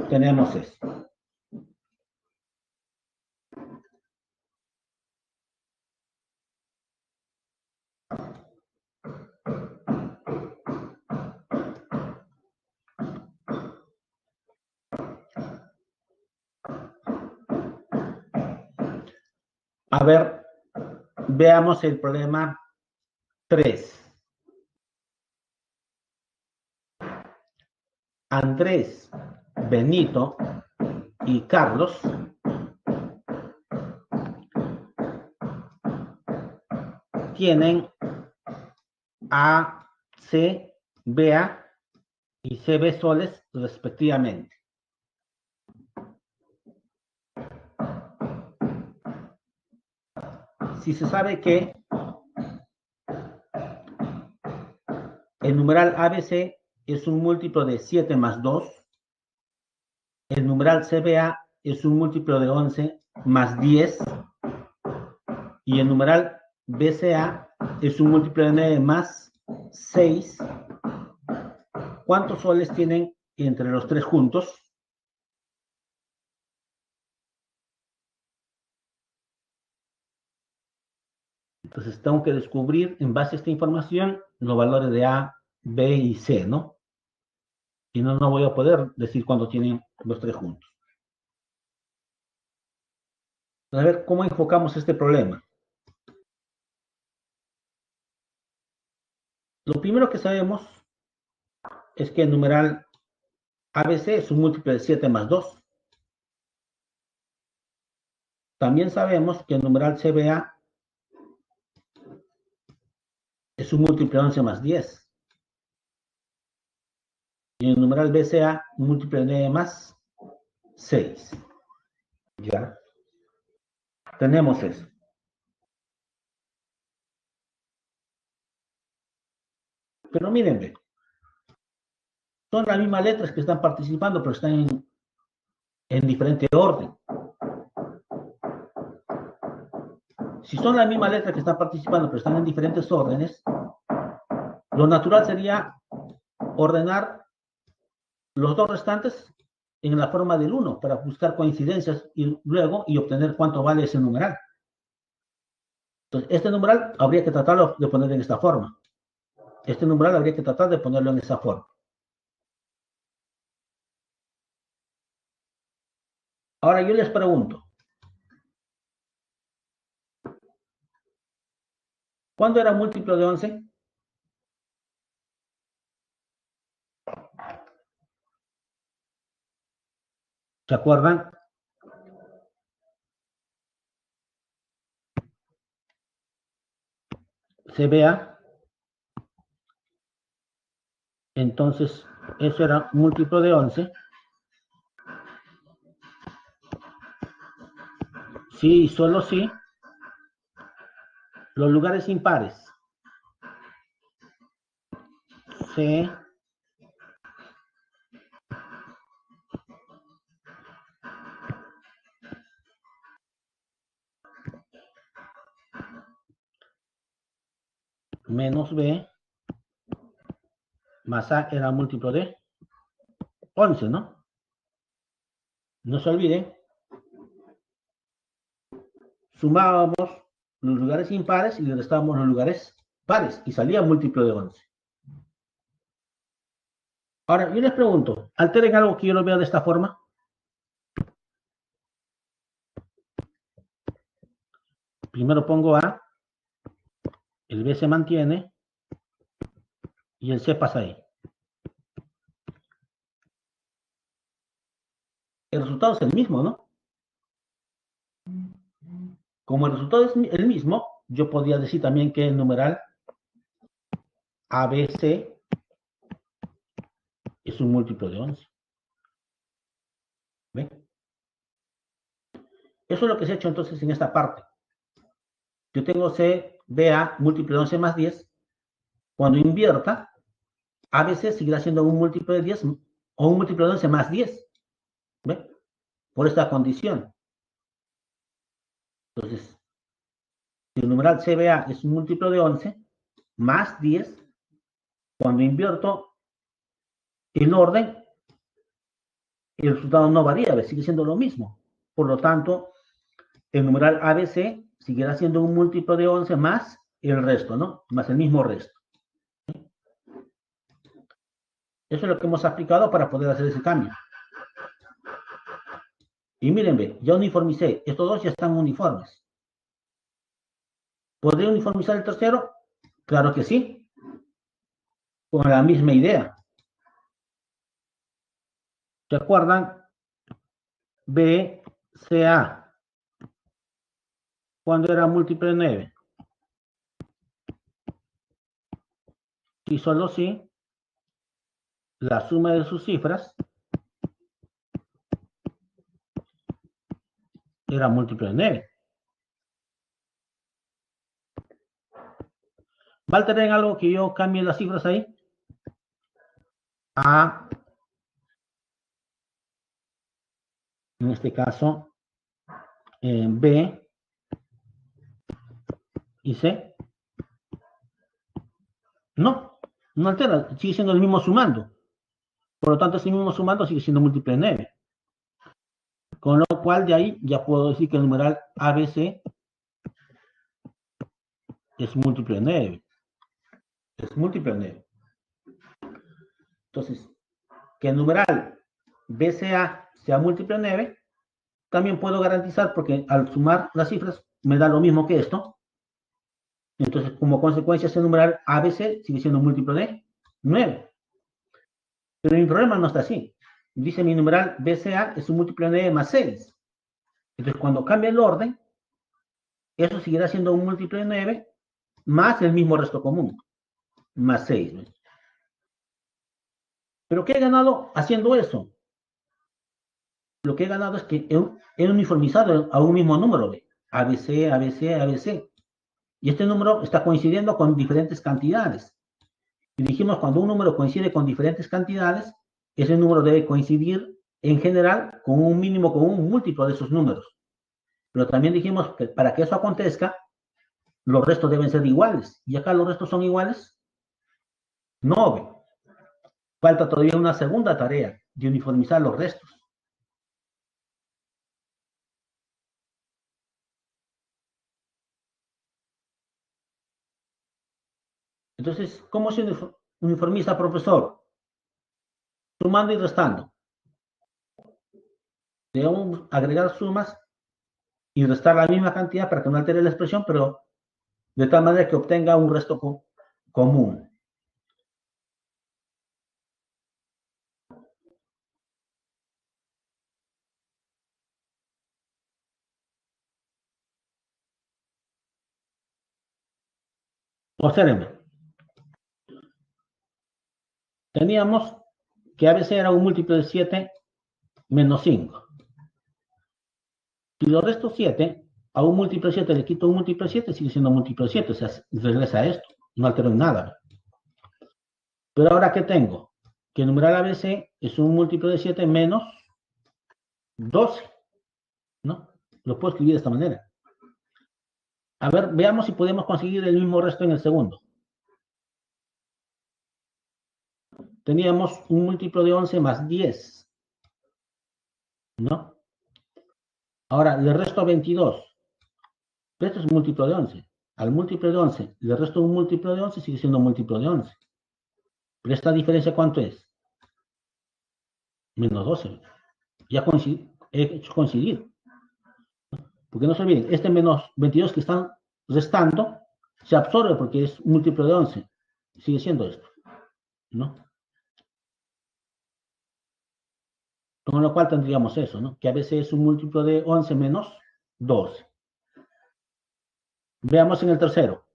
Tenemos esto. A ver, veamos el problema 3. Andrés, Benito y Carlos tienen A, C, BA y CB soles respectivamente. Si se sabe que el numeral ABC es un múltiplo de 7 más 2, el numeral CBA es un múltiplo de 11 más 10 y el numeral BCA es un múltiplo de 9 más 6. ¿Cuántos soles tienen entre los tres juntos? Entonces tengo que descubrir en base a esta información los valores de A, B y C, ¿no? Y no voy a poder decir cuándo tienen los tres juntos. A ver, ¿cómo enfocamos este problema? Lo primero que sabemos es que el numeral ABC es un múltiplo de 7 más 2. También sabemos que el numeral CBA es un múltiplo de 11 más 10. Y el numeral BCA, un múltiplo de 9 más 6. Ya. Tenemos eso. Pero miren, ve, son las mismas letras que están participando, pero están en diferente orden. Si son las mismas letras que están participando, pero están en diferentes órdenes, lo natural sería ordenar los dos restantes en la forma del 1 para buscar coincidencias y luego obtener cuánto vale ese numeral. Entonces, este numeral habría que tratarlo de poner en esta forma. Este numeral habría que tratar de ponerlo en esa forma. Ahora yo les pregunto, ¿cuándo era múltiplo de 11? ¿Se acuerdan? Se vea. Entonces, eso era múltiplo de 11. Sí, y solo sí. Los lugares impares. C menos B más A era múltiplo de 11, ¿no? No se olviden, sumábamos los lugares impares y le restábamos los lugares pares y salía múltiplo de 11. Ahora, yo les pregunto, alteren algo que yo lo vea de esta forma. Primero pongo A, el B se mantiene y el C pasa ahí. El resultado es el mismo, ¿no? Como el resultado es el mismo, yo podría decir también que el numeral ABC es un múltiplo de 11. ¿Ven? Eso es lo que se ha hecho entonces en esta parte. Yo tengo C, BA, múltiplo de 11 más 10. Cuando invierta, ABC seguirá siendo un múltiplo de 10 o un múltiplo de 11 más 10. ¿Ven? Por esta condición. Entonces, si el numeral CBA es un múltiplo de 11 más 10, cuando invierto el orden, el resultado no varía, sigue siendo lo mismo. Por lo tanto, el numeral ABC seguirá siendo un múltiplo de 11 más el resto, ¿no? Más el mismo resto. Eso es lo que hemos aplicado para poder hacer ese cambio. Y miren, ya uniformicé. Estos dos ya están uniformes. ¿Podría uniformizar el tercero? Claro que sí. Con la misma idea. ¿Se acuerdan? BCA. ¿Cuándo era múltiplo de 9? Si solo sí, la suma de sus cifras era múltiplo de 9. ¿Va a tener algo que yo cambie las cifras ahí? A, en este caso, B y C. No, no altera, sigue siendo el mismo sumando. Por lo tanto, ese mismo sumando sigue siendo múltiplo de 9. Con lo cual, de ahí ya puedo decir que el numeral ABC es múltiplo de 9. Es múltiplo de 9. Entonces, que el numeral BCA sea múltiplo de 9, también puedo garantizar porque al sumar las cifras me da lo mismo que esto. Entonces, como consecuencia, ese numeral ABC sigue siendo múltiplo de 9. Pero mi problema no está así. Dice mi numeral BCA es un múltiplo de 9 más 6. Entonces, cuando cambia el orden, eso seguirá siendo un múltiplo de 9 más el mismo resto común, más 6. ¿Ves? ¿Pero qué he ganado haciendo eso? Lo que he ganado es que he uniformizado a un mismo número, ¿ve? ABC, ABC, ABC. Y este número está coincidiendo con diferentes cantidades. Y dijimos, cuando un número coincide con diferentes cantidades, ese número debe coincidir en general con un mínimo común múltiplo de esos números. Pero también dijimos que para que eso acontezca, los restos deben ser iguales. Y acá los restos son iguales. No, falta todavía una segunda tarea de uniformizar los restos. Entonces, ¿cómo se uniformiza, profesor? Sumando y restando. Debemos agregar sumas y restar la misma cantidad para que no altere la expresión, pero de tal manera que obtenga un resto común. Observen, teníamos que ABC era un múltiplo de 7 menos 5. Si lo resto 7, a un múltiplo de 7 le quito un múltiplo de 7, sigue siendo múltiplo de 7, o sea, regresa a esto, no altero en nada. Pero ahora, ¿qué tengo? Que el numeral ABC es un múltiplo de 7 menos 12, ¿no? Lo puedo escribir de esta manera. A ver, veamos si podemos conseguir el mismo resto en el segundo. Teníamos un múltiplo de 11 más 10, ¿no? Ahora, le resto 22. Esto es múltiplo de 11. Al múltiplo de 11 le resto un múltiplo de 11, sigue siendo múltiplo de 11. Pero esta diferencia, ¿cuánto es? Menos 12. Ya he hecho coincidir. Porque no se olviden, este menos 22 que están restando se absorbe porque es múltiplo de 11. Sigue siendo esto, ¿no? Con lo cual tendríamos eso, ¿no? Que a veces es un múltiplo de 11 menos 12. Veamos en el tercero.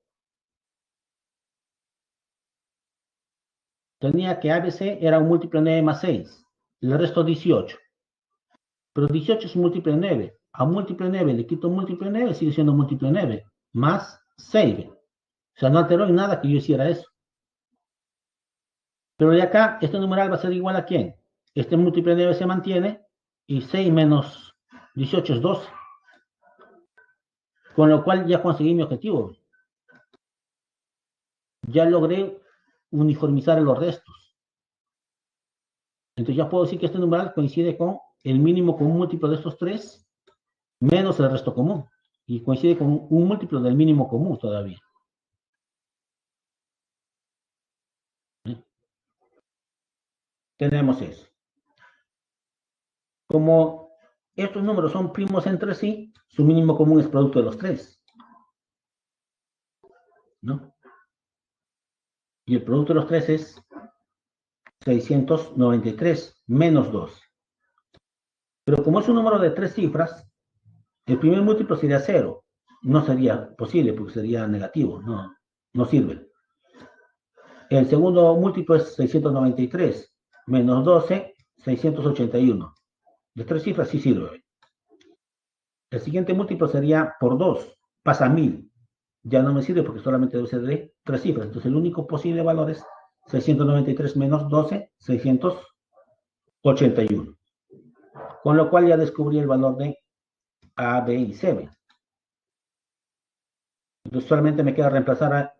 Tenía que ABC era un múltiplo de 9 más 6. Le resto 18. Pero 18 es un múltiplo de 9. A múltiplo de 9 le quito un múltiplo de 9, sigue siendo múltiplo de 9. Más 6. O sea, no alteró en nada que yo hiciera eso. Pero de acá, este numeral va a ser igual a ¿quién? Este múltiplo de 9 se mantiene y 6 menos 18 es 12. Con lo cual ya conseguí mi objetivo. Ya logré uniformizar los restos. Entonces ya puedo decir que este numeral coincide con el mínimo común múltiplo de estos tres menos el resto común. Y coincide con un múltiplo del mínimo común todavía. Tenemos eso. Como estos números son primos entre sí, su mínimo común es producto de los tres, ¿no? Y el producto de los tres es 693 menos 2. Pero como es un número de tres cifras, el primer múltiplo sería 0. No sería posible porque sería negativo, no sirve. El segundo múltiplo es 693 menos 12, 681. De tres cifras sí sirve. El siguiente múltiplo sería por 2, pasa a 1000. Ya no me sirve porque solamente debe ser de tres cifras. Entonces el único posible valor es 693 menos 12, 681. Con lo cual ya descubrí el valor de A, B y C. Entonces solamente me queda reemplazar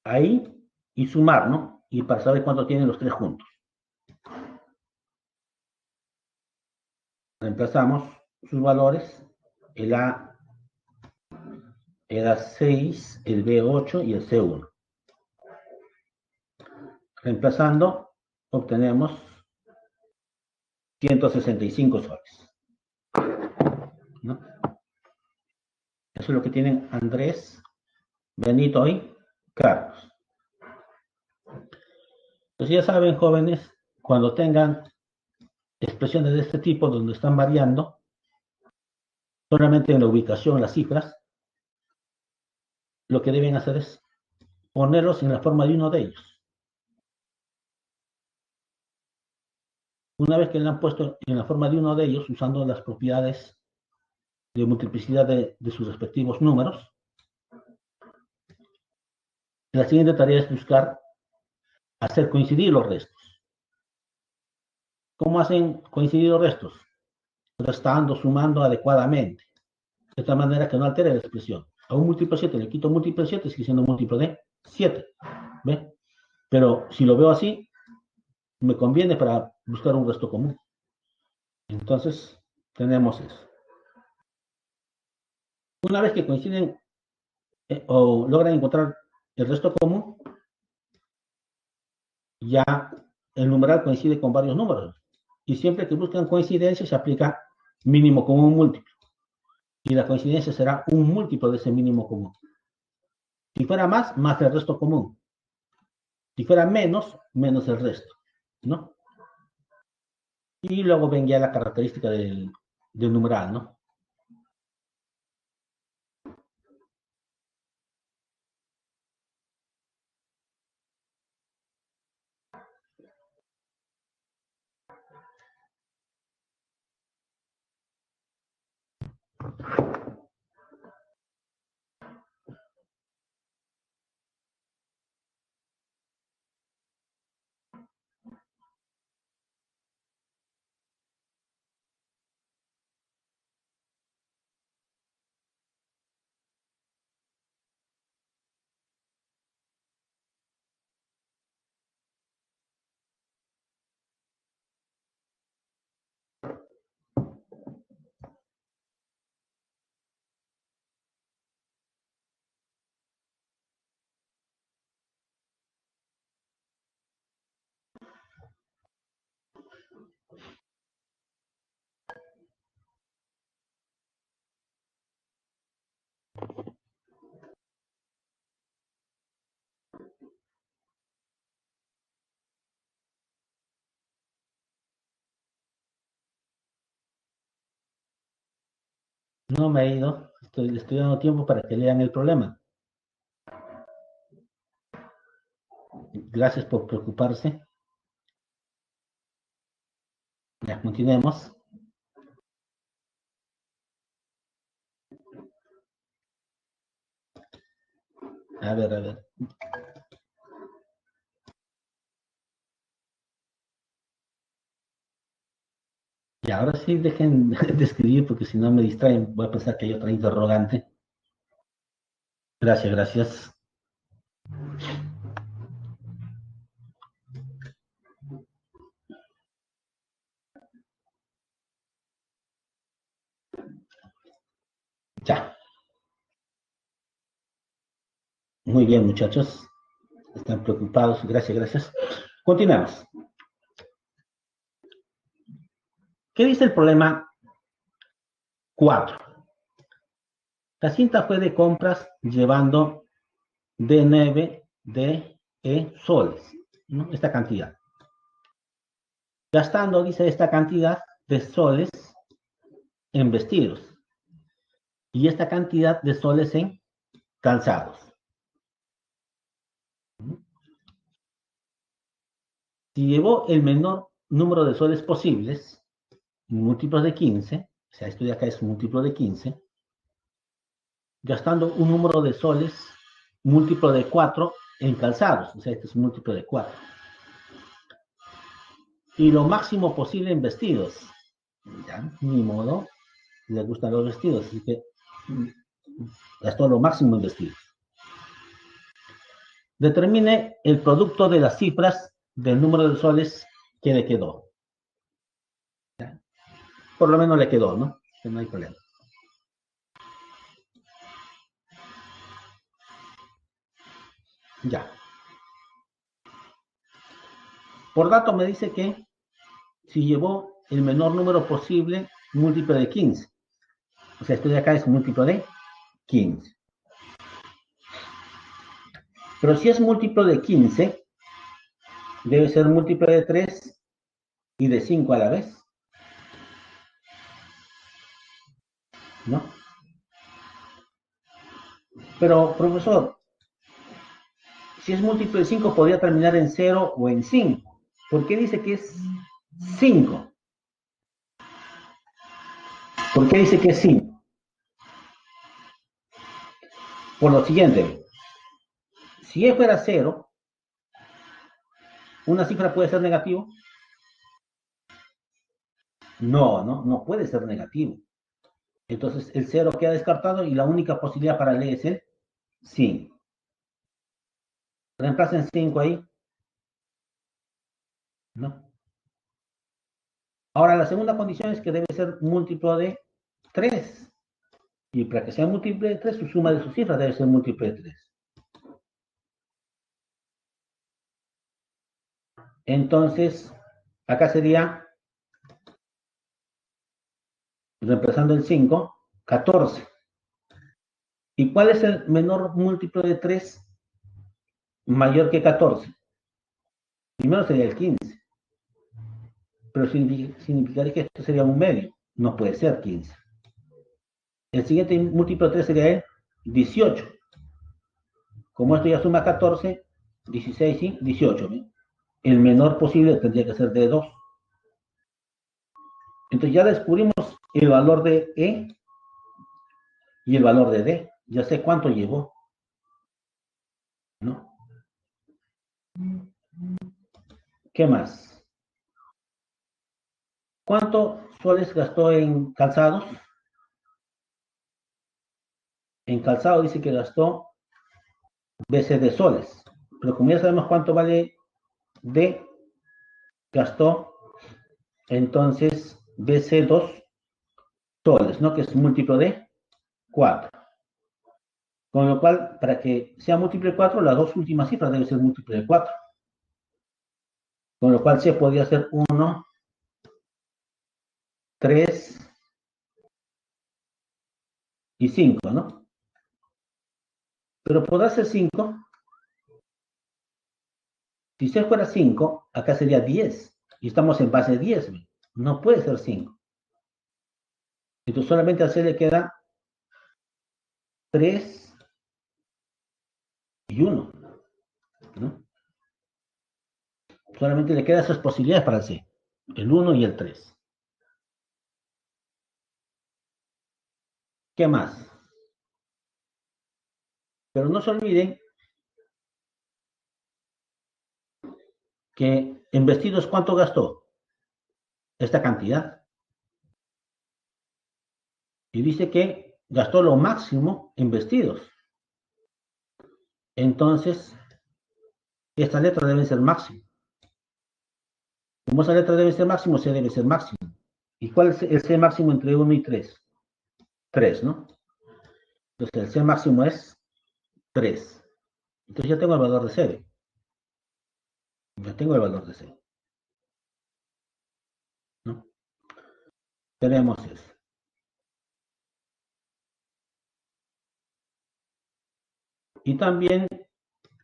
ahí y sumar, ¿no? Y para saber cuánto tienen los tres juntos. Reemplazamos sus valores. El A era 6, el B 8 y el C 1. Reemplazando, obtenemos 165 soles, ¿no? Eso es lo que tienen Andrés, Benito y Carlos. Entonces ya saben, jóvenes, cuando tengan expresiones de este tipo donde están variando, solamente en la ubicación, las cifras, lo que deben hacer es ponerlos en la forma de uno de ellos. Una vez que le han puesto en la forma de uno de ellos, usando las propiedades de multiplicidad de sus respectivos números, la siguiente tarea es buscar hacer coincidir los restos. ¿Cómo hacen coincidir los restos? Restando, sumando adecuadamente, de tal manera que no altere la expresión. A un múltiplo de 7 le quito múltiplo de 7, sigue siendo múltiplo de 7. ¿Ve? Pero si lo veo así, me conviene para buscar un resto común. Entonces, tenemos eso. Una vez que coinciden o logran encontrar el resto común, ya el numeral coincide con varios números. Y siempre que buscan coincidencia, se aplica mínimo común múltiplo. Y la coincidencia será un múltiplo de ese mínimo común. Si fuera más, más el resto común. Si fuera menos, menos el resto, ¿no? Y luego ven ya la característica del numeral, ¿no? No me he ido, le estoy dando tiempo para que lean el problema. Gracias por preocuparse. Ya, continuemos. A ver, a ver. Y ahora sí dejen de escribir porque si no me distraen, voy a pensar que hay otra interrogante. Gracias, gracias. Ya. Muy bien, muchachos. Están preocupados. Gracias, gracias. Continuamos. ¿Qué dice el problema 4? La cinta fue de compras llevando D9 de soles, ¿no? Esta cantidad. Gastando, dice, esta cantidad de soles en vestidos y esta cantidad de soles en calzados. Si llevó el menor número de soles posibles, múltiplos de 15, o sea, esto de acá es un múltiplo de 15, gastando un número de soles múltiplo de 4 en calzados, o sea, este es un múltiplo de 4. Y lo máximo posible en vestidos. Ya, ni modo, les gustan los vestidos, así que gastó lo máximo en vestidos. Determine el producto de las cifras del número de soles que le quedó. ¿Ya? Por lo menos le quedó, ¿no? Que no hay problema. Ya. Por dato me dice que si llevó el menor número posible, múltiplo de 15. O sea, esto de acá es múltiplo de 15. Pero si es múltiplo de 15, debe ser múltiplo de 3 y de 5 a la vez. ¿No? Pero, profesor, si es múltiplo de 5, podría terminar en 0 o en 5. ¿Por qué dice que es 5? ¿Por qué dice que es 5? Por lo siguiente, si e fuera 0, ¿Una cifra puede ser negativo? No puede ser negativo. Entonces el 0 queda descartado y la única posibilidad para el E es el 5. Reemplacen 5 ahí, ¿no? Ahora la segunda condición es que debe ser múltiplo de 3. Y para que sea múltiplo de 3, su suma de sus cifras debe ser múltiplo de 3. Entonces, acá sería, reemplazando el 5, 14. ¿Y cuál es el menor múltiplo de 3 mayor que 14? Primero sería el 15, pero significaría que esto sería un medio. No puede ser 15. El siguiente múltiplo de 3 sería el 18. Como esto ya suma 14, 16 y 18. ¿Ve? El menor posible tendría que ser de 2. Entonces ya descubrimos el valor de E y el valor de D. Ya sé cuánto llevó, ¿no? ¿Qué más? ¿Cuánto soles gastó en calzados? En calzado dice que gastó BC de soles. Pero como ya sabemos cuánto vale D, gastó entonces BC 2 soles, ¿no? Que es múltiplo de 4. Con lo cual, para que sea múltiplo de 4, las dos últimas cifras deben ser múltiplo de 4. Con lo cual C podría ser 1, 3 y 5, ¿no? Pero podrá ser 5. Si C fuera 5, acá sería 10. Y estamos en base 10. No puede ser 5. Entonces solamente a C le queda 3 y 1, ¿no? Solamente le quedan esas posibilidades para el C. El 1 y el 3. ¿Qué más? Pero no se olviden que en vestidos, ¿cuánto gastó? Esta cantidad. Y dice que gastó lo máximo en vestidos. Entonces, esta letra debe ser máximo. Como esa letra debe ser máximo, C debe ser máximo. ¿Y cuál es el C máximo entre 1 y 3? 3, ¿no? Entonces, el C máximo es 3. Entonces, ya tengo el valor de C. Ya tengo el valor de C, ¿no? Tenemos eso. Y también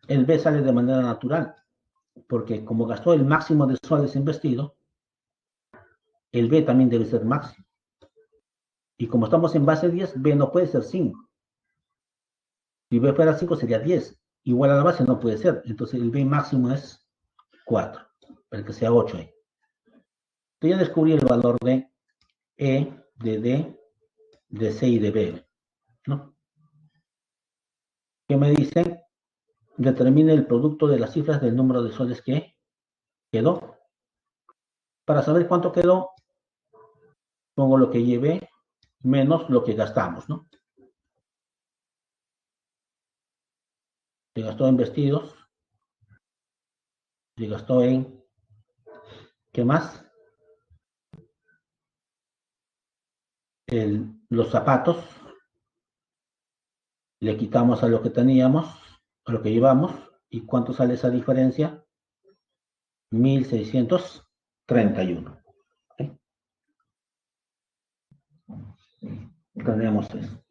el B sale de manera natural, porque como gastó el máximo de soles en vestido, el B también debe ser máximo. Y como estamos en base 10, B no puede ser 5. Si B fuera 5 sería 10. Igual a la base no puede ser. Entonces el B máximo es 4, para que sea 8 ahí. Entonces ya descubrí el valor de E, de D, de C y de B, ¿no? ¿Qué me dice? Determine el producto de las cifras del número de soles que quedó. Para saber cuánto quedó, pongo lo que llevé menos lo que gastamos, ¿no? Se gastó en vestidos, se gastó en, ¿qué más? Los zapatos, le quitamos a lo que teníamos, a lo que llevamos, ¿y cuánto sale esa diferencia? 1631. ¿Sí? Tenemos eso.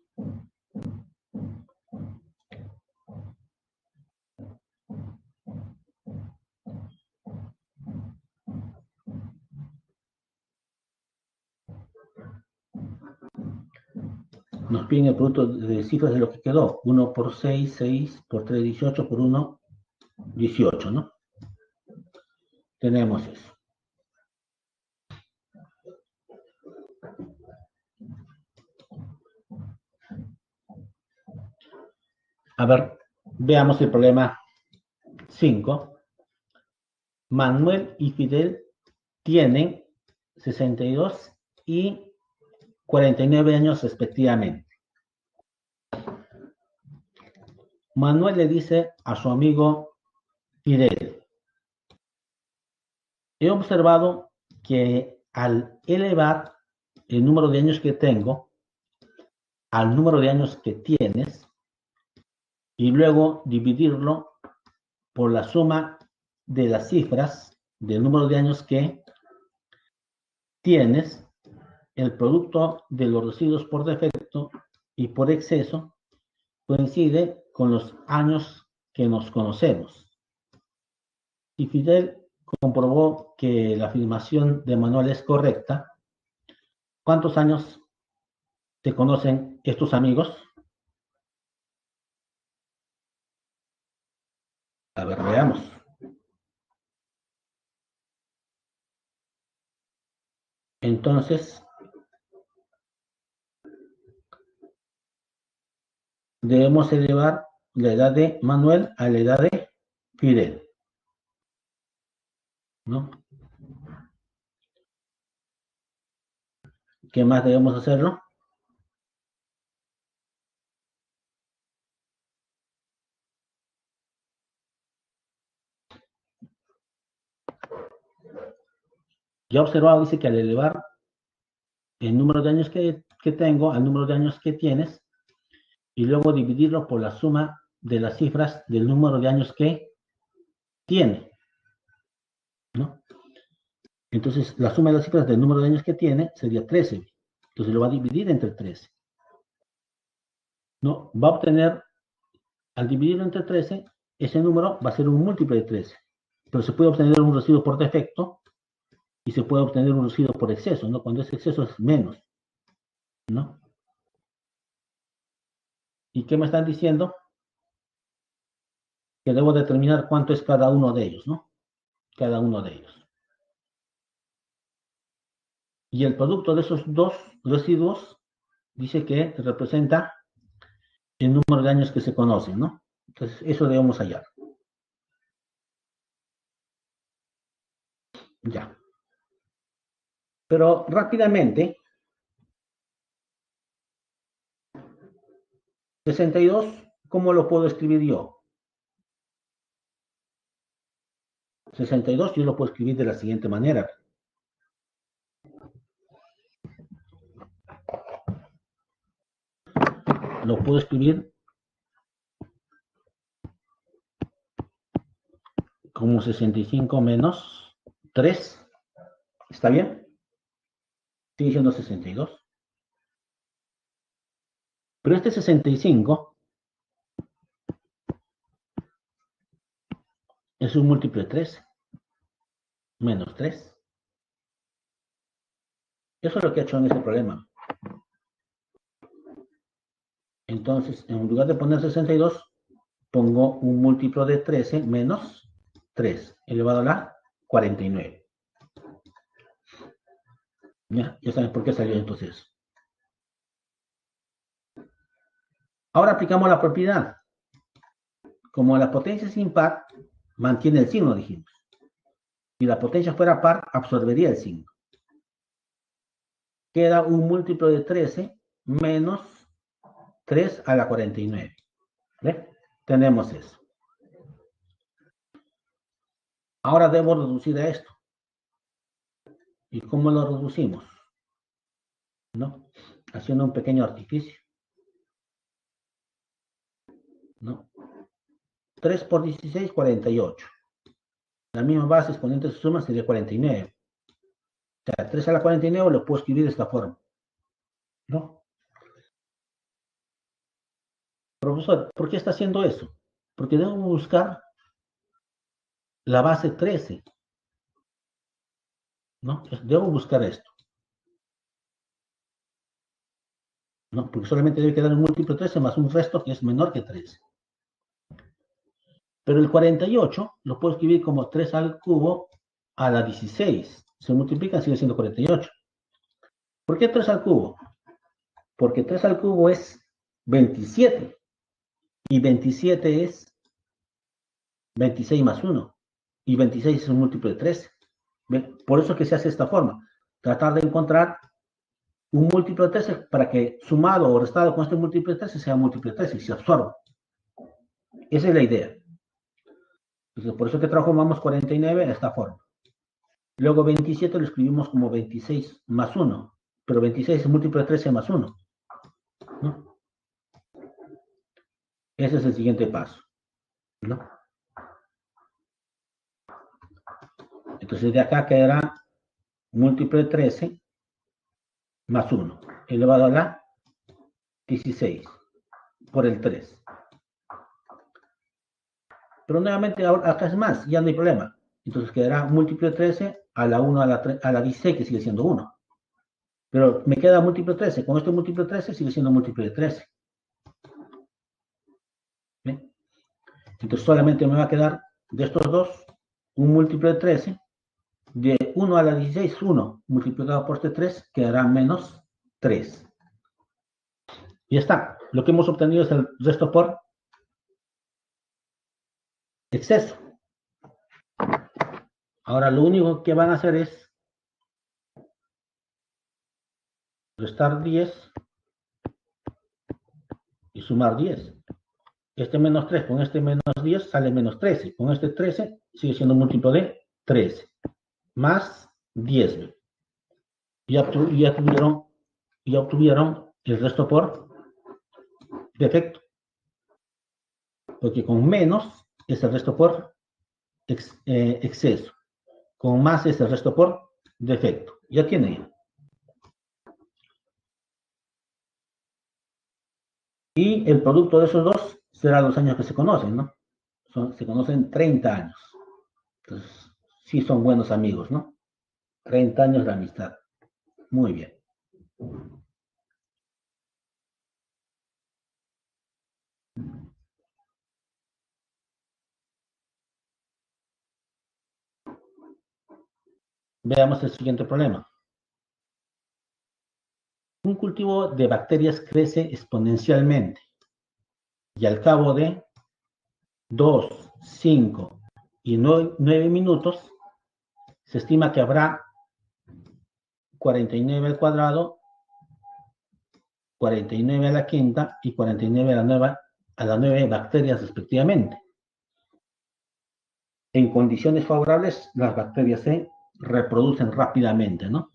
Nos piden el producto de cifras de lo que quedó. 1 por 6, 6 por 3, 18 por 1, 18, ¿no? Tenemos eso. A ver, veamos el problema 5. Manuel y Fidel tienen 62 y 49 años respectivamente. Manuel le dice a su amigo Fidel: he observado que al elevar el número de años que tengo al número de años que tienes y luego dividirlo por la suma de las cifras del número de años que tienes, el producto de los residuos por defecto y por exceso coincide con los años que nos conocemos. Y Fidel comprobó que la afirmación de Manuel es correcta. ¿Cuántos años se conocen estos amigos? A ver, veamos. Entonces, debemos elevar la edad de Manuel a la edad de Fidel, ¿no? ¿Qué más debemos hacerlo? Ya observado, dice que al elevar el número de años que tengo al número de años que tienes y luego dividirlo por la suma de las cifras del número de años que tiene, ¿no? Entonces, la suma de las cifras del número de años que tiene sería 13. Entonces, lo va a dividir entre 13. ¿No? Va a obtener, al dividirlo entre 13, ese número va a ser un múltiplo de 13. Pero se puede obtener un residuo por defecto y se puede obtener un residuo por exceso, ¿no? Cuando ese exceso es menos, ¿no? ¿Y qué me están diciendo? Que debo determinar cuánto es cada uno de ellos, ¿no? Cada uno de ellos. Y el producto de esos dos residuos dice que representa el número de años que se conocen, ¿no? Entonces, eso debemos hallar. Ya. Pero rápidamente, 62, ¿cómo lo puedo escribir yo? 62 yo lo puedo escribir de la siguiente manera. Lo puedo escribir como 65 menos 3. ¿Está bien? Sigue siendo 62. Pero este 65 es un múltiplo de 13 menos 3. Eso es lo que ha hecho en este problema. Entonces, en lugar de poner 62, pongo un múltiplo de 13 menos 3 elevado a la 49. Ya saben por qué salió entonces. Ahora aplicamos la propiedad. Como la potencia es impar, mantiene el signo, dijimos. Si la potencia fuera par, absorbería el signo. Queda un múltiplo de 13 menos 3 a la 49. ¿Ve? Tenemos eso. Ahora debo reducir a esto. ¿Y cómo lo reducimos? ¿No? Haciendo un pequeño artificio. ¿No? 3 por 16, 48. La misma base exponente de su suma sería 49. O sea, 3 a la 49 lo puedo escribir de esta forma. ¿No? Profesor, ¿por qué está haciendo eso? Porque debo buscar la base 13. ¿No? Debo buscar esto. ¿No? Porque solamente debe quedar un múltiplo de 13 más un resto que es menor que 13. Pero el 48 lo puedo escribir como 3 al cubo a la 16. Se multiplican, sigue siendo 48. ¿Por qué 3 al cubo? Porque 3 al cubo es 27. Y 27 es 26 más 1. y 26 es un múltiplo de 13. ¿Ve? Por eso que se hace esta forma. Tratar de encontrar un múltiplo de 13 para que sumado o restado con este múltiplo de 13 sea múltiplo de 13 y se absorba. Esa es la idea. Entonces, por eso que transformamos 49 a esta forma. Luego 27 lo escribimos como 26 más 1, pero 26 es múltiplo de 13 más 1, ¿no? Ese es el siguiente paso, ¿no? Entonces de acá quedará múltiplo de 13 más 1, elevado a la 16 por el 3. Pero nuevamente acá es más, ya no hay problema. Entonces quedará múltiplo de 13 a la 1 a la 16, que sigue siendo 1. Pero me queda múltiplo de 13. Con este múltiplo de 13 sigue siendo múltiplo de 13. ¿Ven? Entonces solamente me va a quedar de estos dos un múltiplo de 13. De 1 a la 16, 1 multiplicado por este 3 quedará menos 3. Y ya está. Lo que hemos obtenido es el resto por exceso. Ahora lo único que van a hacer es restar 10 y sumar 10. Este menos 3 con este menos 10 sale menos 13. Con este 13 sigue siendo múltiplo de 13. Más 10. Ya obtuvieron el resto por defecto. Porque con menos es el resto por exceso. Con más es el resto por defecto. Ya tienen. Y el producto de esos dos será los años que se conocen, ¿no? Se conocen 30 años. Entonces, sí son buenos amigos, ¿no? 30 años de amistad. Muy bien. Veamos el siguiente problema. Un cultivo de bacterias crece exponencialmente y al cabo de 2, 5 y 9 minutos se estima que habrá 49 al cuadrado, 49 a la quinta y 49 a la 9 bacterias respectivamente. En condiciones favorables, las bacterias se reproducen rápidamente, ¿no?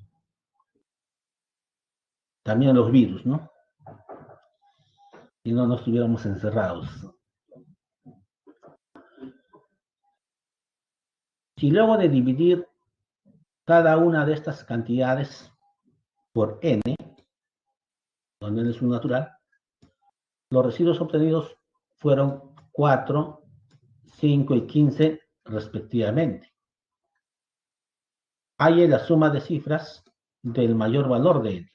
También los virus, ¿no? Si no, no estuviéramos encerrados. Si luego de dividir cada una de estas cantidades por n, donde n es un natural, los residuos obtenidos fueron 4, 5 y 15 respectivamente. Hay la suma de cifras del mayor valor de n,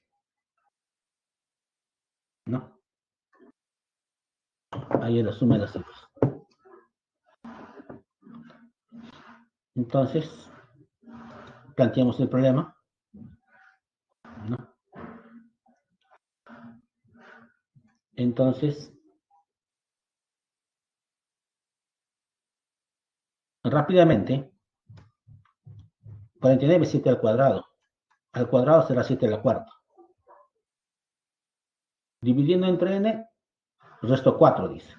¿no? Hay la suma de las cifras. Entonces, planteamos el problema, ¿no? Entonces, rápidamente, 49 es 7 al cuadrado. Al cuadrado será 7 a la cuarta. Dividiendo entre n, resto 4, dice.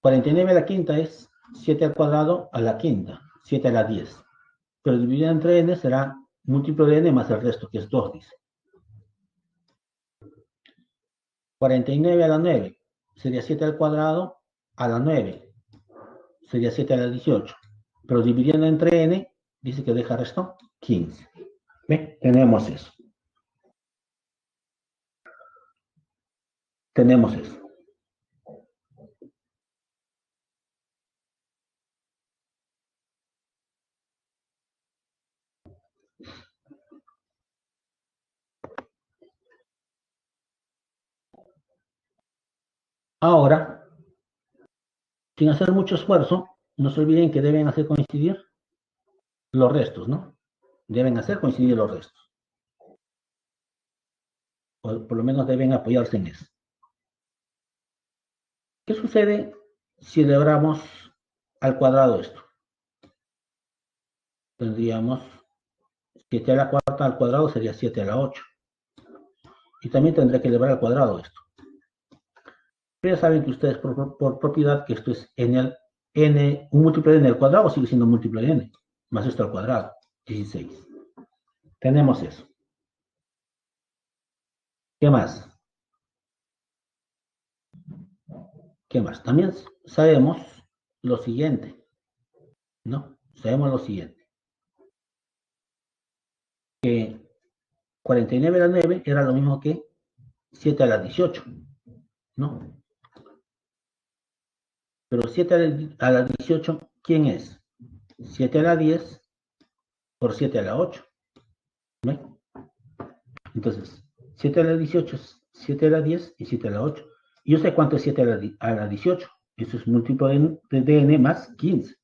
49 a la quinta es 7 al cuadrado a la quinta, 7 a la 10. Pero dividido entre n será múltiplo de n más el resto, que es 2, dice. 49 a la 9 sería 7 al cuadrado a la 9, sería 7 a la 18. Pero dividiendo entre n, dice que deja resto 15. ¿Ve? Tenemos eso. Tenemos eso. Ahora, sin hacer mucho esfuerzo, no se olviden que deben hacer coincidir los restos, ¿no? Deben hacer coincidir los restos. O por lo menos deben apoyarse en eso. ¿Qué sucede si celebramos al cuadrado esto. Tendríamos 7 a la cuarta al cuadrado sería 7 a la 8. Y también tendré que elevar al cuadrado esto. Pero ya saben que ustedes por propiedad que esto es n, un múltiplo de n al cuadrado sigue siendo un múltiplo de n, más esto al cuadrado, 16. Tenemos eso. ¿Qué más? ¿Qué más? También sabemos lo siguiente, ¿no? Sabemos lo siguiente. Que 49 a la 9 era lo mismo que 7 a la 18, ¿no? Pero 7 a la 18, ¿quién es? 7 a la 10 por 7 a la 8. ¿No? Entonces, 7 a la 18 es 7 a la 10 y 7 a la 8. Y yo sé cuánto es 7 a la 18. Eso es múltiplo de n más 15.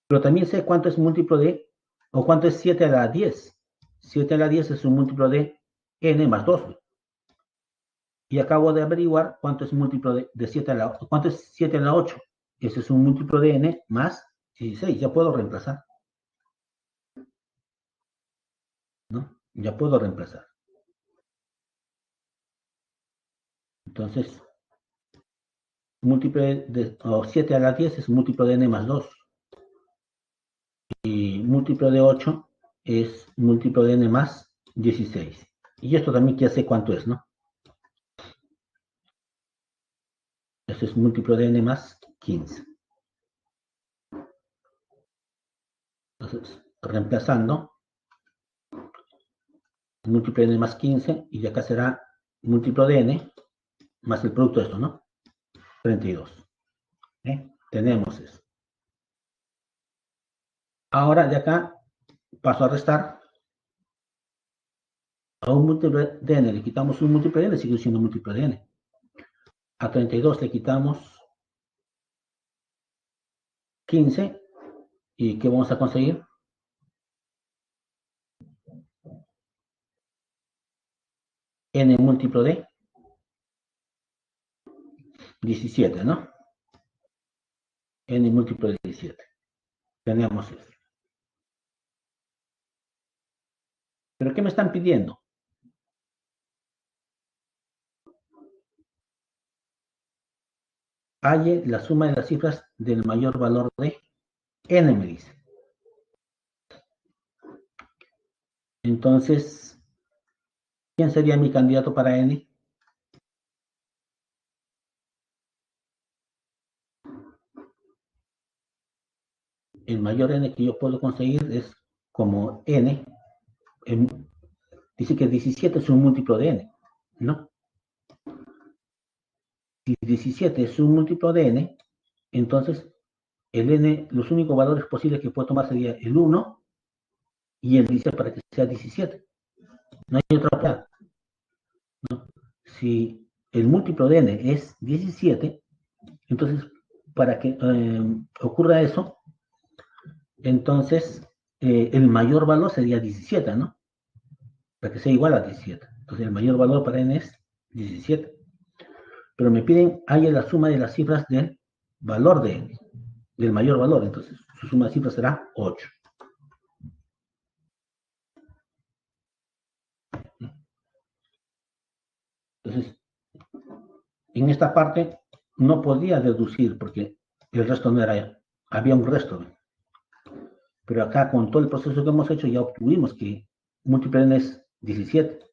Pero también sé cuánto es múltiplo de, o cuánto es 7 a la 10. 7 a la 10 es un múltiplo de n más 2. Y acabo de averiguar cuánto es múltiplo de 7 a la 8. ¿Cuánto es 7 a la 8? Ese es un múltiplo de n más 16. Ya puedo reemplazar. ¿No? Ya puedo reemplazar. Entonces, múltiplo o 7 a la 10 es múltiplo de n más 2. Y múltiplo de 8 es múltiplo de n más 16. Y esto también ya sé cuánto es, ¿no? Esto es múltiplo de n más 15. Entonces, reemplazando, múltiplo de n más 15, y acá será múltiplo de n más el producto de esto, ¿no? 32. Tenemos eso. Ahora de acá paso a restar. A un múltiplo de n le quitamos un múltiplo de n, sigue siendo múltiplo de n. A 32 le quitamos 15. ¿Y qué vamos a conseguir? N múltiplo de 17, ¿no? N múltiplo de 17. Tenemos eso. ¿Pero qué me están pidiendo? Halle la suma de las cifras del mayor valor de n, me dice. Entonces, ¿quién sería mi candidato para n? El mayor n que yo puedo conseguir es como n. Dice que 17 es un múltiplo de n, ¿no? Si 17 es un múltiplo de n, entonces el n, los únicos valores posibles que puedo tomar sería el 1 y el 17 para que sea 17. No hay otra opción, ¿no? Si el múltiplo de n es 17, entonces para que ocurra eso, entonces el mayor valor sería 17, ¿no? Para que sea igual a 17. Entonces el mayor valor para n es 17. Pero me piden, haya la suma de las cifras del valor de n, del mayor valor. Entonces su suma de cifras será 8. Entonces, en esta parte no podía deducir porque el resto no era, había un resto. Pero acá con todo el proceso que hemos hecho ya obtuvimos que múltiplo n es 17.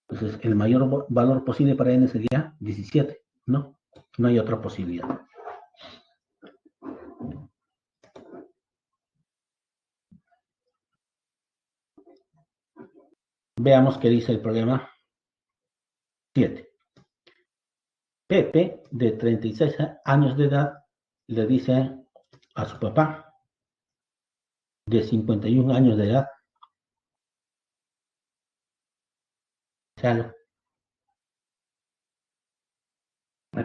Entonces el mayor valor posible para n sería 17, ¿no? No hay otra posibilidad. Veamos qué dice el problema 7. Pepe, de 36 años de edad, le dice a su papá, de 51 años de edad, Chalo,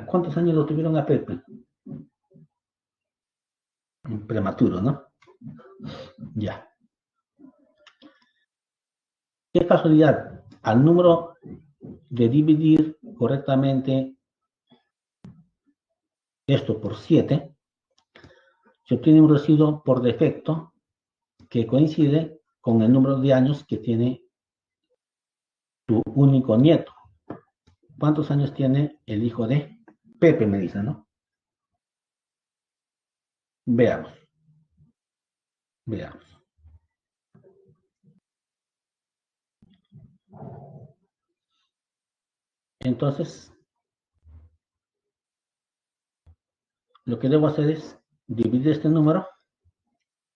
¿cuántos años lo tuvieron a Pepe? Prematuro, ¿no? Ya. Qué casualidad, al número de dividir correctamente esto por 7, se obtiene un residuo por defecto que coincide con el número de años que tiene tu único nieto. ¿Cuántos años tiene el hijo de Pepe? Me dice, ¿no? Veamos. Veamos. Entonces, lo que debo hacer es dividir este número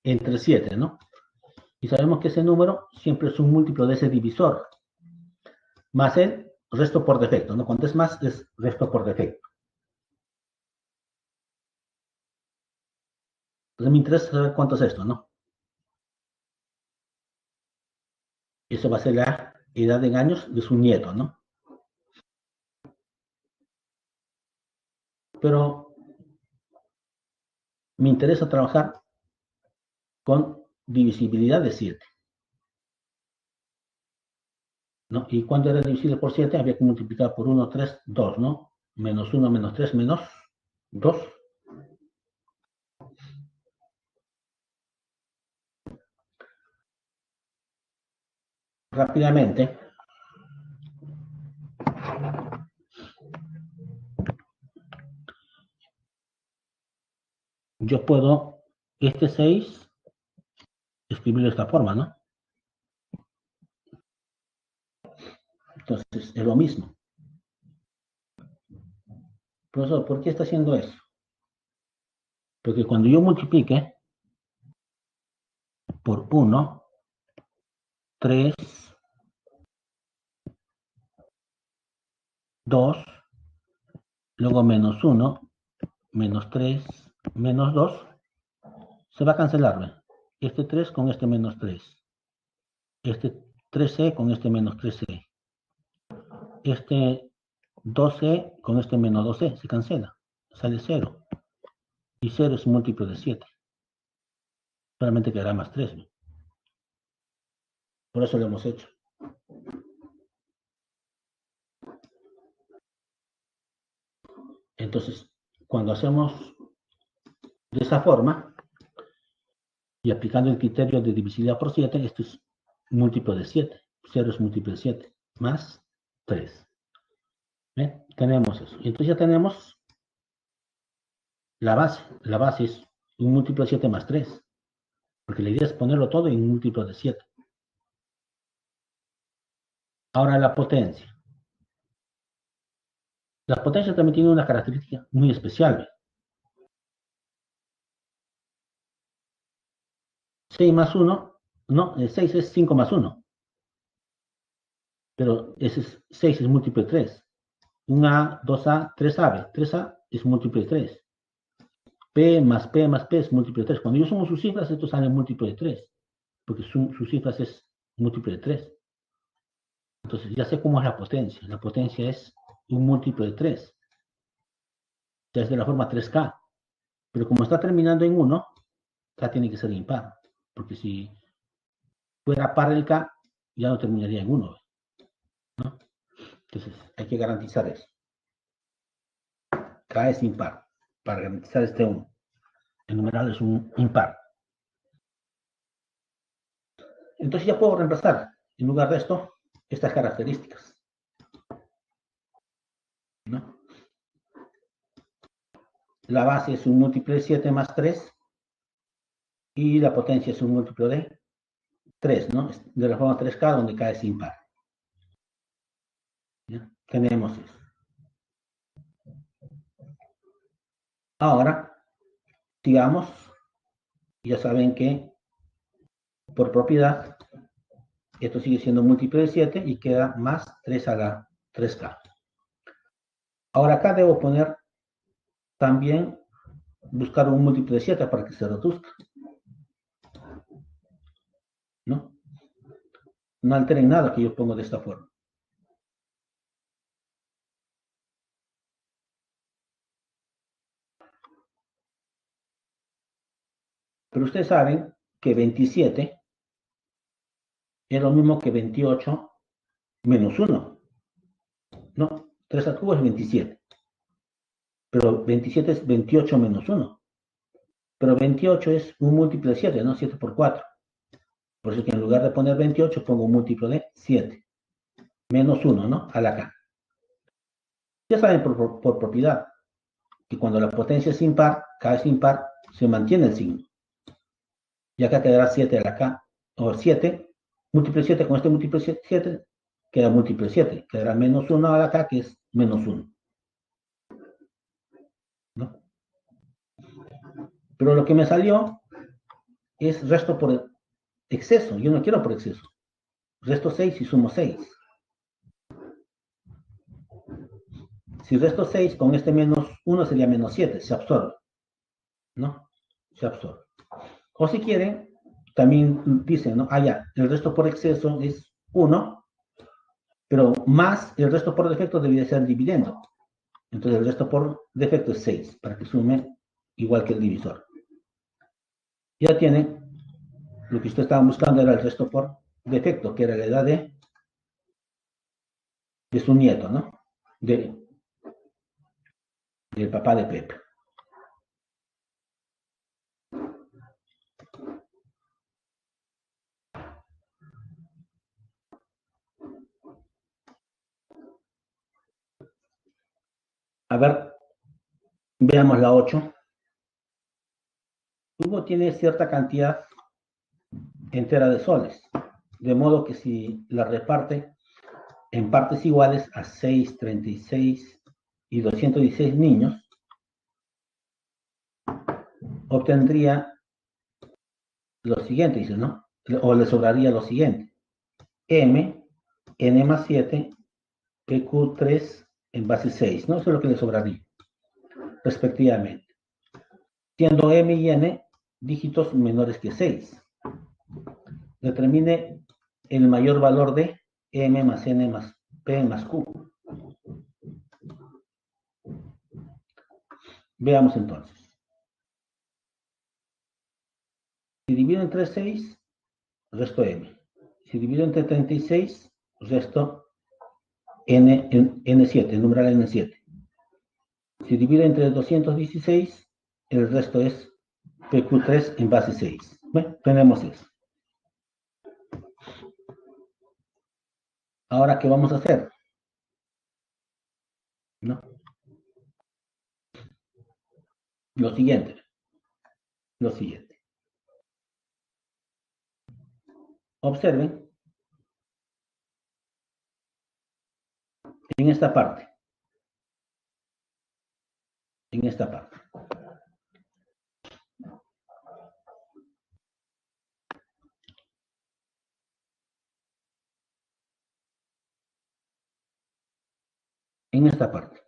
entre 7, ¿no? Y sabemos que ese número siempre es un múltiplo de ese divisor, más el resto por defecto, ¿no? Cuanto es más, es resto por defecto. Entonces me interesa saber cuánto es esto, ¿no? Eso va a ser la edad en años de su nieto, ¿no? Pero me interesa trabajar con divisibilidad de 7, ¿no? Y cuando era divisible por 7 había que multiplicar por 1, 3, 2, ¿no? Menos 1, menos 3, menos 2. Rápidamente, yo puedo este 6 escribirlo de esta forma, ¿no? Entonces, es lo mismo. Profesor, ¿por qué está haciendo eso? Porque cuando yo multiplique por 1, 3, 2, luego menos 1, menos 3, menos 2, se va a cancelar, ¿ve? Este 3 con este menos 3. Este 3c con este menos 3c. Este 2c con este menos 2c. Se cancela. Sale 0. Y 0 es múltiplo de 7. Solamente quedará más 3, ¿ve? Por eso lo hemos hecho. Entonces, cuando hacemos de esa forma, y aplicando el criterio de divisibilidad por 7, esto es múltiplo de 7. 0 es múltiplo de 7. Más 3. ¿Ven? Tenemos eso. Entonces ya tenemos la base. La base es un múltiplo de 7 más 3. Porque la idea es ponerlo todo en un múltiplo de 7. Ahora la potencia. La potencia también tiene una característica muy especial. ¿Ve? 6 más 1, no, 6 es 5 más 1. Pero ese es, 6 es múltiplo de 3. 1A, 2A, 3A. 3A es múltiplo de 3. P más P más P es múltiplo de 3. Cuando yo sumo sus cifras, esto sale múltiplo de 3. Porque sus cifras es múltiplo de 3. Entonces ya sé cómo es la potencia. La potencia es un múltiplo de 3. Ya es de la forma 3K. Pero como está terminando en 1, K tiene que ser impar. Porque si fuera par el K, ya no terminaría en 1. ¿No? Entonces hay que garantizar eso. K es impar. Para garantizar este 1. El numeral es un impar. Entonces ya puedo reemplazar, en lugar de esto, estas características. ¿No? La base es un múltiplo de 7 más 3 y la potencia es un múltiplo de 3, ¿no? De la forma 3K, donde K es impar. ¿Ya? Tenemos eso. Ahora, digamos, ya saben que por propiedad, esto sigue siendo múltiplo de 7 y queda más 3 a la 3K. Ahora acá debo poner también, buscar un múltiplo de 7 para que se reduzca. ¿No? No alteren nada que yo pongo de esta forma. Pero ustedes saben que 27 es lo mismo que 28 menos 1. No, 3 al cubo es 27. Pero 27 es 28 menos 1. Pero 28 es un múltiplo de 7, ¿no? 7 por 4. Por eso que en lugar de poner 28, pongo un múltiplo de 7. Menos 1, ¿no? A la K. Ya saben por propiedad que cuando la potencia es impar, K es impar, se mantiene el signo. Y acá quedará 7 a la K, o 7, múltiplo de 7 con este múltiplo de 7, queda múltiplo de 7. Quedará menos 1 a la K, que es menos 1. ¿No? Pero lo que me salió es resto por exceso. Yo no quiero por exceso. Resto 6 y sumo 6. Si resto 6 con este menos 1 sería menos 7. Se absorbe. ¿No? Se absorbe. O si quieren, también dicen, ¿no? Ah, ya, el resto por exceso es 1, pero más el resto por defecto debería ser el dividendo. Entonces el resto por defecto es 6, para que sume igual que el divisor. Ya tiene, lo que usted estaba buscando era el resto por defecto, que era la edad de su nieto, ¿no? Del papá de Pepe. A ver, veamos la 8. Hugo tiene cierta cantidad entera de soles, de modo que si la reparte en partes iguales a 6, 36 y 216 niños, obtendría lo siguiente, dice, ¿no? O le sobraría lo siguiente. M, N más 7, PQ3 en base 6, ¿no? Eso es lo que le sobraría, respectivamente. Siendo M y N dígitos menores que 6. Determine el mayor valor de M más N más P más Q. Veamos entonces. Si divido entre 6, resto M. Si divido entre 36, resto N7, el numeral N7. Si divido entre 216, el resto es PQ3 en base 6. Bueno, tenemos eso. Ahora, ¿qué vamos a hacer? ¿No? Lo siguiente. Lo siguiente. Observen en esta parte. En esta parte. En esta parte.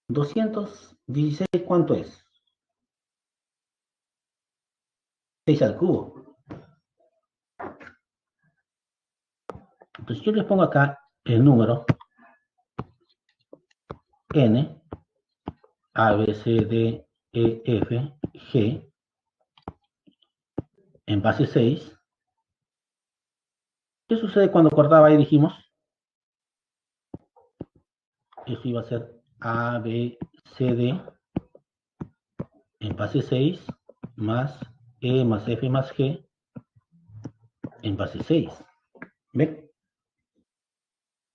216, ¿cuánto es? 6 al cubo. Entonces yo les pongo acá el número n, a, b, c, d, e, f, g, en base 6. ¿Qué sucede cuando cortaba ahí, dijimos? Eso iba a ser a, b, c, d, en base 6, más e más f más g, en base 6. ¿Ve?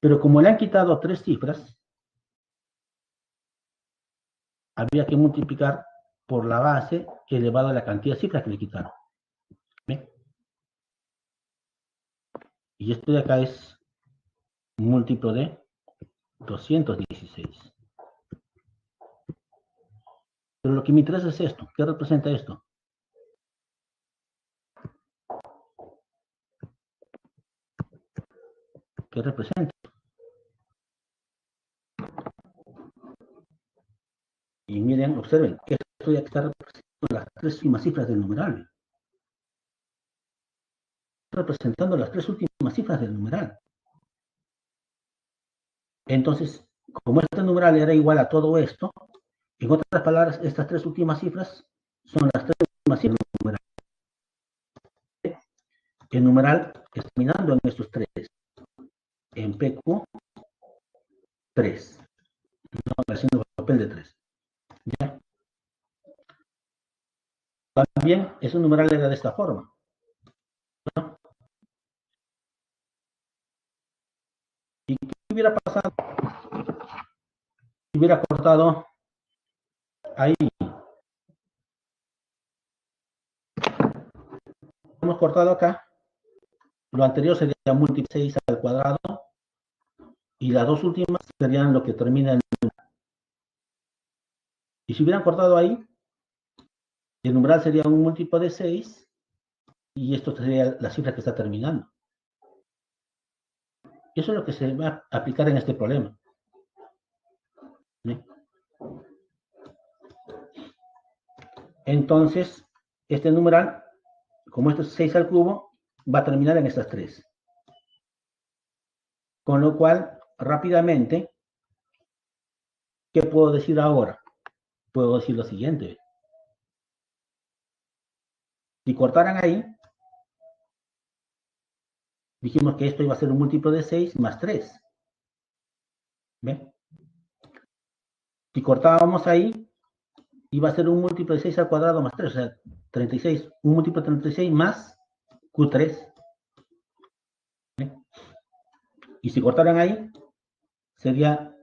Pero como le han quitado 3 cifras, había que multiplicar por la base elevado a la cantidad de cifras que le quitaron. ¿Ve? Y esto de acá es múltiplo de 216. Pero lo que me interesa es esto. ¿Qué representa esto? ¿Qué representa? Y miren, observen, que esto ya está representando las 3 últimas cifras del numeral. Representando las 3 últimas cifras del numeral. Entonces, como este numeral era igual a todo esto, en otras palabras, estas 3 últimas cifras son las 3 últimas cifras del numeral. El numeral está terminando en estos 3, en PQ 3, no haciendo papel de 3. ¿Ya? También ese numeral era de esta forma, ¿no? ¿Y qué hubiera pasado si hubiera cortado ahí? Hemos cortado acá, lo anterior sería múltiplo de 6 al cuadrado, y las dos últimas serían lo que termina en... Y si hubieran cortado ahí, el numeral sería un múltiplo de 6, y esto sería la cifra que está terminando. Eso es lo que se va a aplicar en este problema. ¿Sí? Entonces, este numeral, como esto es 6 al cubo, va a terminar en estas 3. Con lo cual, rápidamente, ¿qué puedo decir ahora? Puedo decir lo siguiente. Si cortaran ahí, dijimos que esto iba a ser un múltiplo de 6 más 3. ¿Ve? Si cortábamos ahí, iba a ser un múltiplo de 6 al cuadrado más 3, o sea, 36. Un múltiplo de 36 más Q3. ¿Ve? Y si cortaran ahí, sería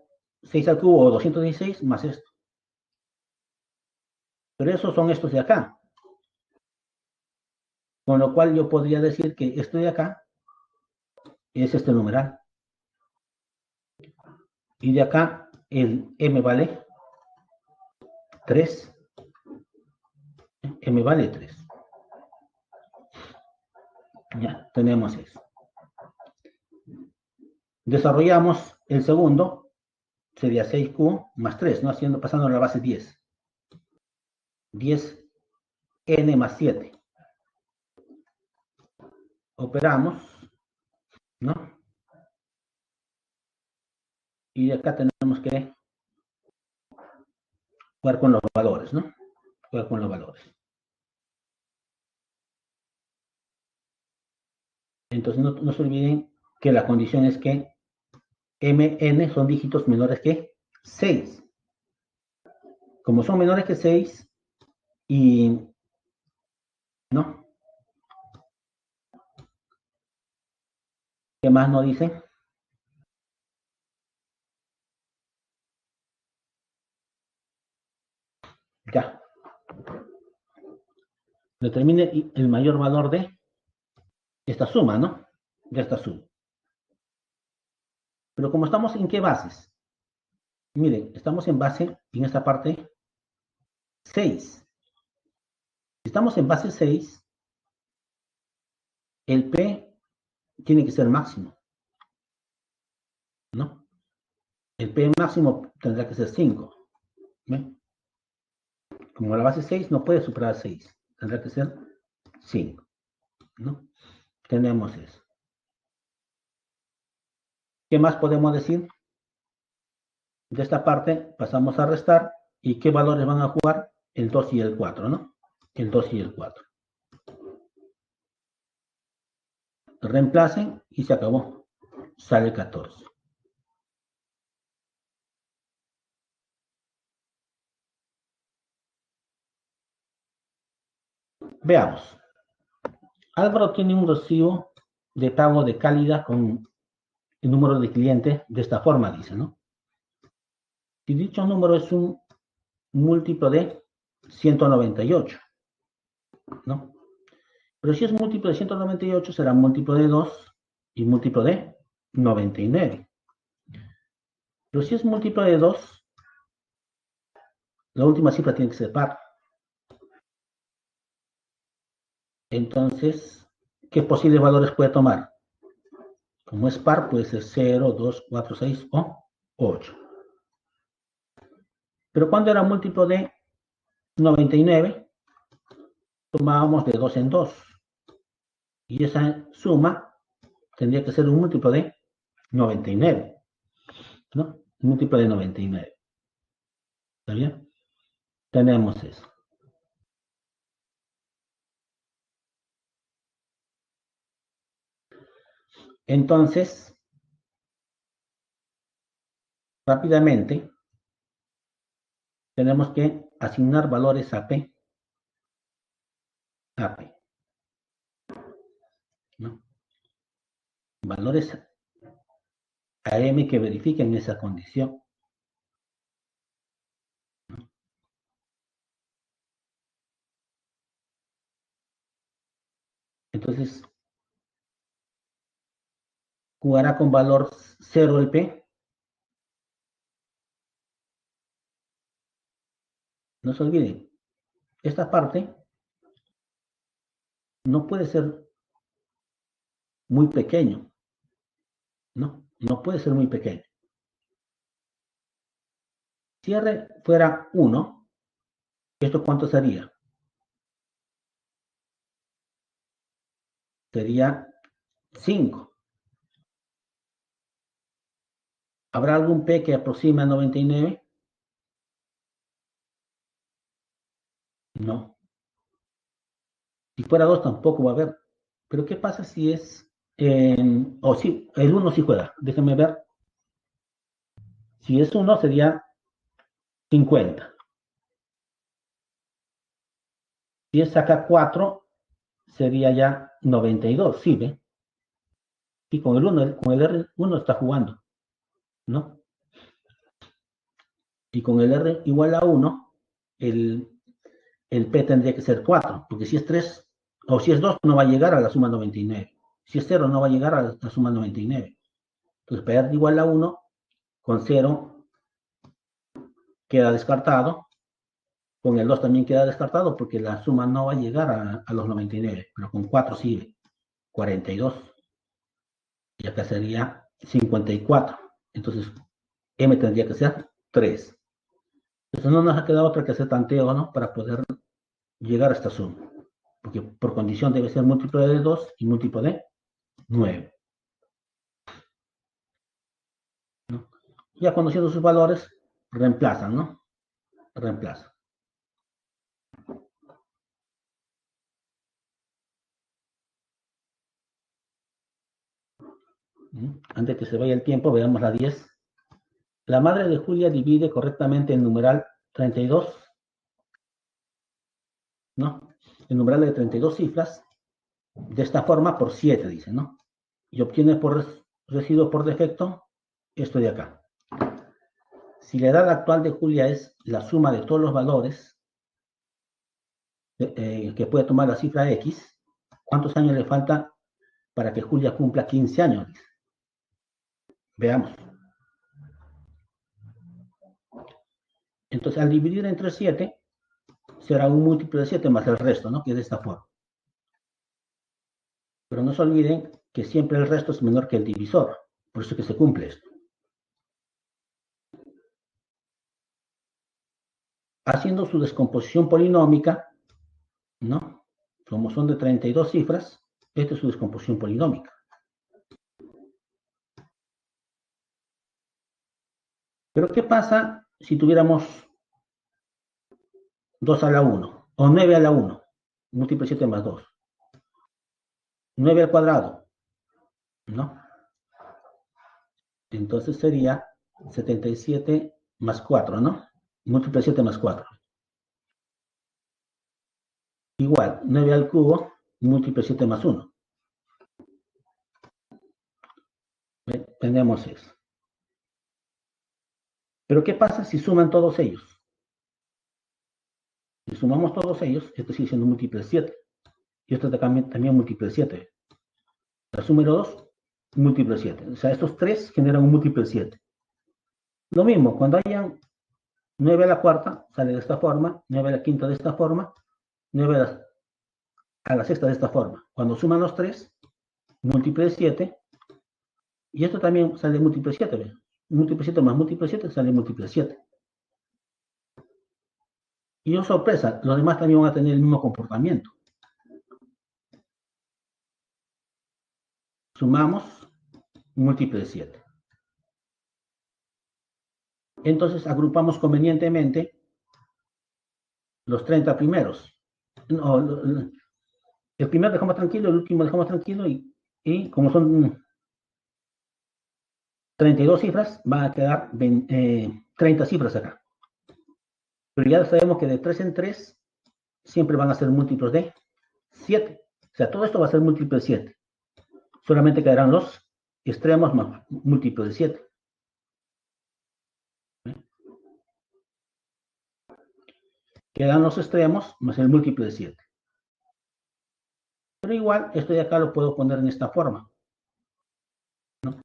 6 al cubo o 216 más esto. Pero esos son estos de acá. Con lo cual yo podría decir que esto de acá es este numeral. Y de acá el m vale 3. M vale 3. Ya, tenemos eso. Desarrollamos el segundo, sería 6Q más 3, ¿no? Pasando a la base 10. 10n más 7. Operamos, ¿no? Y de acá tenemos que jugar con los valores, ¿no? Jugar con los valores. Entonces no se olviden que la condición es que mn son dígitos menores que 6. Como son menores que 6 y... ¿no? ¿Qué más nos dice? Ya. Determine el mayor valor de esta suma, ¿no? De esta suma. Pero como estamos en qué bases? Miren, estamos en base, en esta parte, 6. Si estamos en base 6, el P tiene que ser máximo, ¿no? El P máximo tendrá que ser 5. ¿Ven? Como la base 6 no puede superar 6, tendrá que ser 5, ¿no? Tenemos eso. ¿Qué más podemos decir? De esta parte pasamos a restar, ¿y qué valores van a jugar? El 2 y el 4, ¿no? El 2 y el 4. Reemplacen y se acabó. Sale 14. Veamos. Álvaro tiene un recibo de pago de Cálida con el número de clientes de esta forma, dice, ¿no? Si dicho número es un múltiplo de 198, ¿no? Pero si es múltiplo de 198, será múltiplo de 2 y múltiplo de 99. Pero si es múltiplo de 2, la última cifra tiene que ser par. Entonces, ¿qué posibles valores puede tomar? Como es par, puede ser 0, 2, 4, 6 o 8. Pero cuando era múltiplo de 99, tomábamos de 2 en 2. Y esa suma tendría que ser un múltiplo de 99, ¿no? Un múltiplo de 99. ¿Está bien? Tenemos eso. Entonces, rápidamente, tenemos que asignar valores a P. AP, ¿no? Valores AM que verifiquen esa condición. Entonces, jugará con valor 0 el P. No se olviden, esta parte no puede ser muy pequeño, ¿no? No puede ser muy pequeño. Si R fuera 1, ¿esto cuánto sería? Sería 5. ¿Habrá algún P que aproxime a 99? No. Si fuera 2 tampoco va a haber. Pero ¿qué pasa si es o sí, el 1 sí juega. Déjenme ver. Si es 1 sería 50. Si es acá 4 sería ya 92, ¿sí ve? Y con el 1, con el R1 está jugando, ¿no? Y con el R igual a 1, el, el P tendría que ser 4, porque si es 3 o si es 2 no va a llegar a la suma 99. Si es 0 no va a llegar a la suma 99. Entonces P igual a 1, con 0 queda descartado, con el 2 también queda descartado porque la suma no va a llegar a los 99, pero con 4 sigue, 42. Y acá sería 54. Entonces M tendría que ser 3. Entonces no nos ha quedado otra que hacer tanteo, ¿no? Para poder llegar a esta suma. Porque por condición debe ser múltiplo de 2 y múltiplo de 9. ¿No? Ya conociendo sus valores, reemplazan, ¿no? Reemplazan. Antes que se vaya el tiempo, veamos la 10. La madre de Julia divide correctamente el numeral 32, ¿no? El numeral de 32 cifras, de esta forma por 7, dice, ¿no? Y obtiene por residuo por defecto esto de acá. Si la edad actual de Julia es la suma de todos los valores que puede tomar la cifra X, ¿cuántos años le falta para que Julia cumpla 15 años? Veamos. Entonces, al dividir entre 7, será un múltiplo de 7 más el resto, ¿no? Que es de esta forma. Pero no se olviden que siempre el resto es menor que el divisor. Por eso que se cumple esto. Haciendo su descomposición polinómica, ¿no? Como son de 32 cifras, esta es su descomposición polinómica. Pero ¿qué pasa si tuviéramos 2 a la 1 o 9 a la 1? Múltiplo de 7 más 2. 9 al cuadrado, ¿no? Entonces sería 77 más 4, ¿no? Múltiplo de 7 más 4. Igual, 9 al cubo, múltiplo de 7 más 1. Tenemos eso. Pero ¿qué pasa si suman todos ellos? Si sumamos todos ellos, esto sigue siendo múltiplo de 7. Y esto también múltiplo de 7. La suma de 2, múltiplo de 7. O sea, estos tres generan un múltiplo de 7. Lo mismo, cuando hayan 9 a la cuarta, sale de esta forma, 9 a la quinta de esta forma, 9 a la sexta de esta forma. Cuando suman los 3, múltiplo de 7, y esto también sale múltiplo de 7. Múltiplo de 7 más múltiplo de 7 sale múltiplo de 7. Y oh sorpresa, los demás también van a tener el mismo comportamiento. Sumamos, múltiplo de 7. Entonces agrupamos convenientemente los 30 primeros. No, el primero dejamos tranquilo, el último dejamos tranquilo y como son 32 cifras, van a quedar 30 cifras acá. Pero ya sabemos que de 3 en 3 siempre van a ser múltiplos de 7. O sea, todo esto va a ser múltiplo de 7. Solamente quedarán los extremos más múltiplo de 7. Quedan los extremos más el múltiplo de 7. Pero igual, esto de acá lo puedo poner en esta forma, ¿no?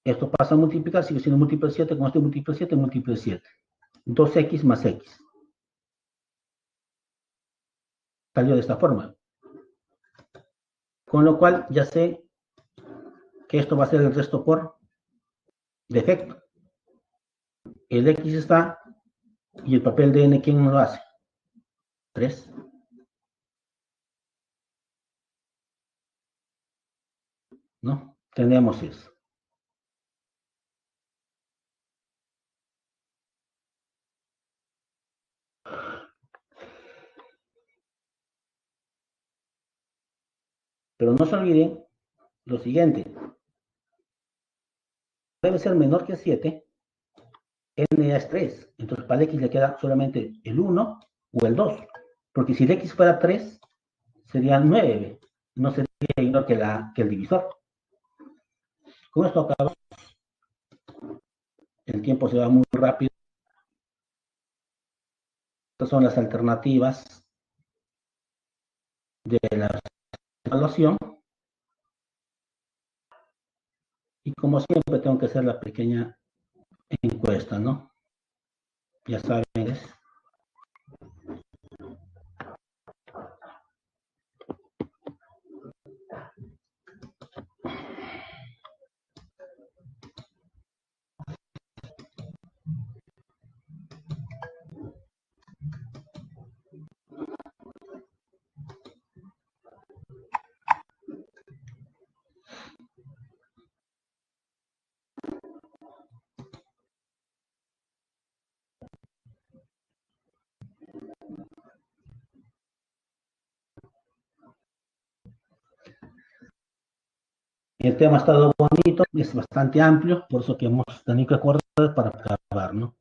Esto pasa a multiplicar, sigue siendo múltiplo de 7, como este múltiplo de 7, múltiplo de 7. 2x más x. Salió de esta forma. Con lo cual, ya sé que esto va a ser el resto por defecto. El x está, y el papel de n, ¿quién lo hace? 3. ¿No? Tenemos eso. Pero no se olviden lo siguiente. Debe ser menor que 7, n ya es 3. Entonces para el x le queda solamente el 1 o el 2. Porque si el x fuera 3, sería 9. No sería menor que el divisor. Con esto acabamos. El tiempo se va muy rápido. Estas son las alternativas de la evaluación. Y como siempre tengo que hacer la pequeña encuesta, ¿no? Ya saben, es el tema ha estado bonito, es bastante amplio, por eso que hemos tenido que acordar para acabar, ¿no?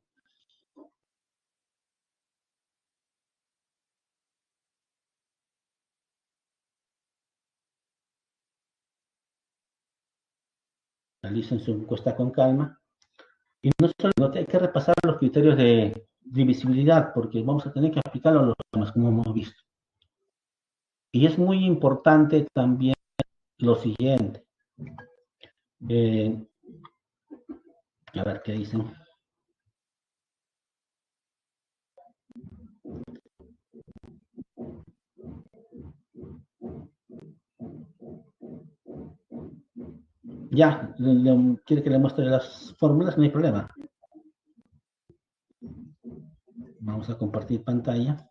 Realicen su encuesta con calma. Y no solo que hay que repasar los criterios de divisibilidad, porque vamos a tener que aplicarlo a los temas, como hemos visto. Y es muy importante también lo siguiente. A ver qué dicen. Ya, quiere que le muestre las fórmulas, no hay problema. Vamos a compartir pantalla.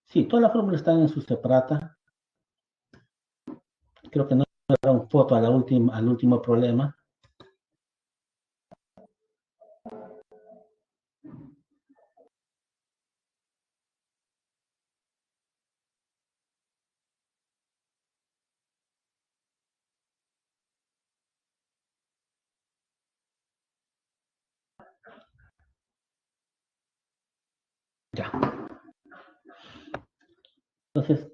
Sí, todas las fórmulas están en su separata. Creo que no era un foto al último problema. Ya. Entonces,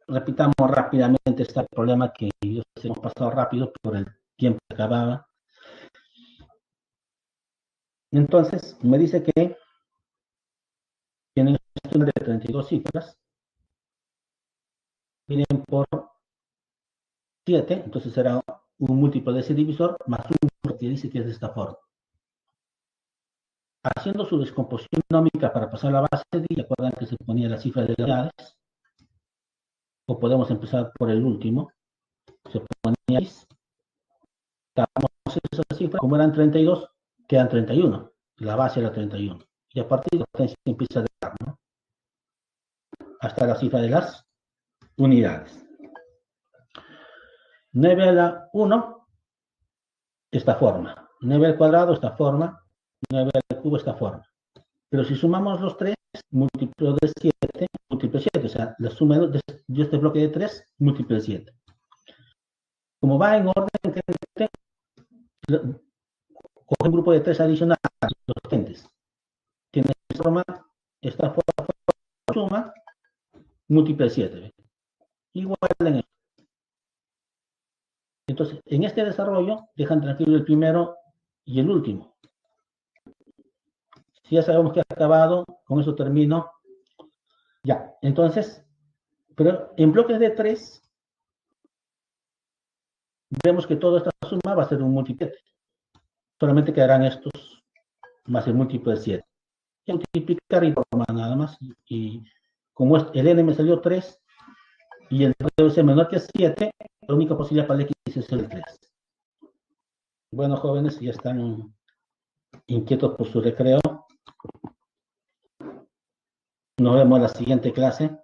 repitamos rápidamente este problema que yo hemos pasado rápido por el tiempo que acababa. Entonces, me dice que tienen de 32 cifras, vienen por 7, entonces será un múltiplo de ese divisor más un que dice que es de esta forma. Haciendo su descomposición nómica para pasar a la base de 10, recuerdan que se ponía la cifra de las unidades, o podemos empezar por el último, se ponía 6, damos esa cifra, como eran 32, quedan 31, la base era 31, y a partir de ahí se empieza a dar, ¿no? Hasta la cifra de las unidades. 9 a la 1 esta forma. 9 al cuadrado, esta forma. 9 al cubo, esta forma. Pero si sumamos los 3, múltiplo de 7, múltiplo de 7. O sea, la suma de este bloque de 3, múltiplo de 7. Como va en orden creciente, coge un grupo de 3 adicionales, los crecientes. Tiene esta forma, suma, múltiplo de 7. ¿Ve? Igual en esto. Entonces, en este desarrollo, dejan tranquilo el primero y el último. Si ya sabemos que ha acabado, con eso termino. Ya, entonces, pero en bloques de 3, vemos que toda esta suma va a ser un múltiplo. Solamente quedarán estos más el múltiplo de 7. Y multiplicar y formar nada más. Y como el n me salió 3 y el debe ser menor que 7, la única posibilidad para el x es el 3. Bueno, jóvenes, ya están inquietos por su recreo. Nos vemos en la siguiente clase.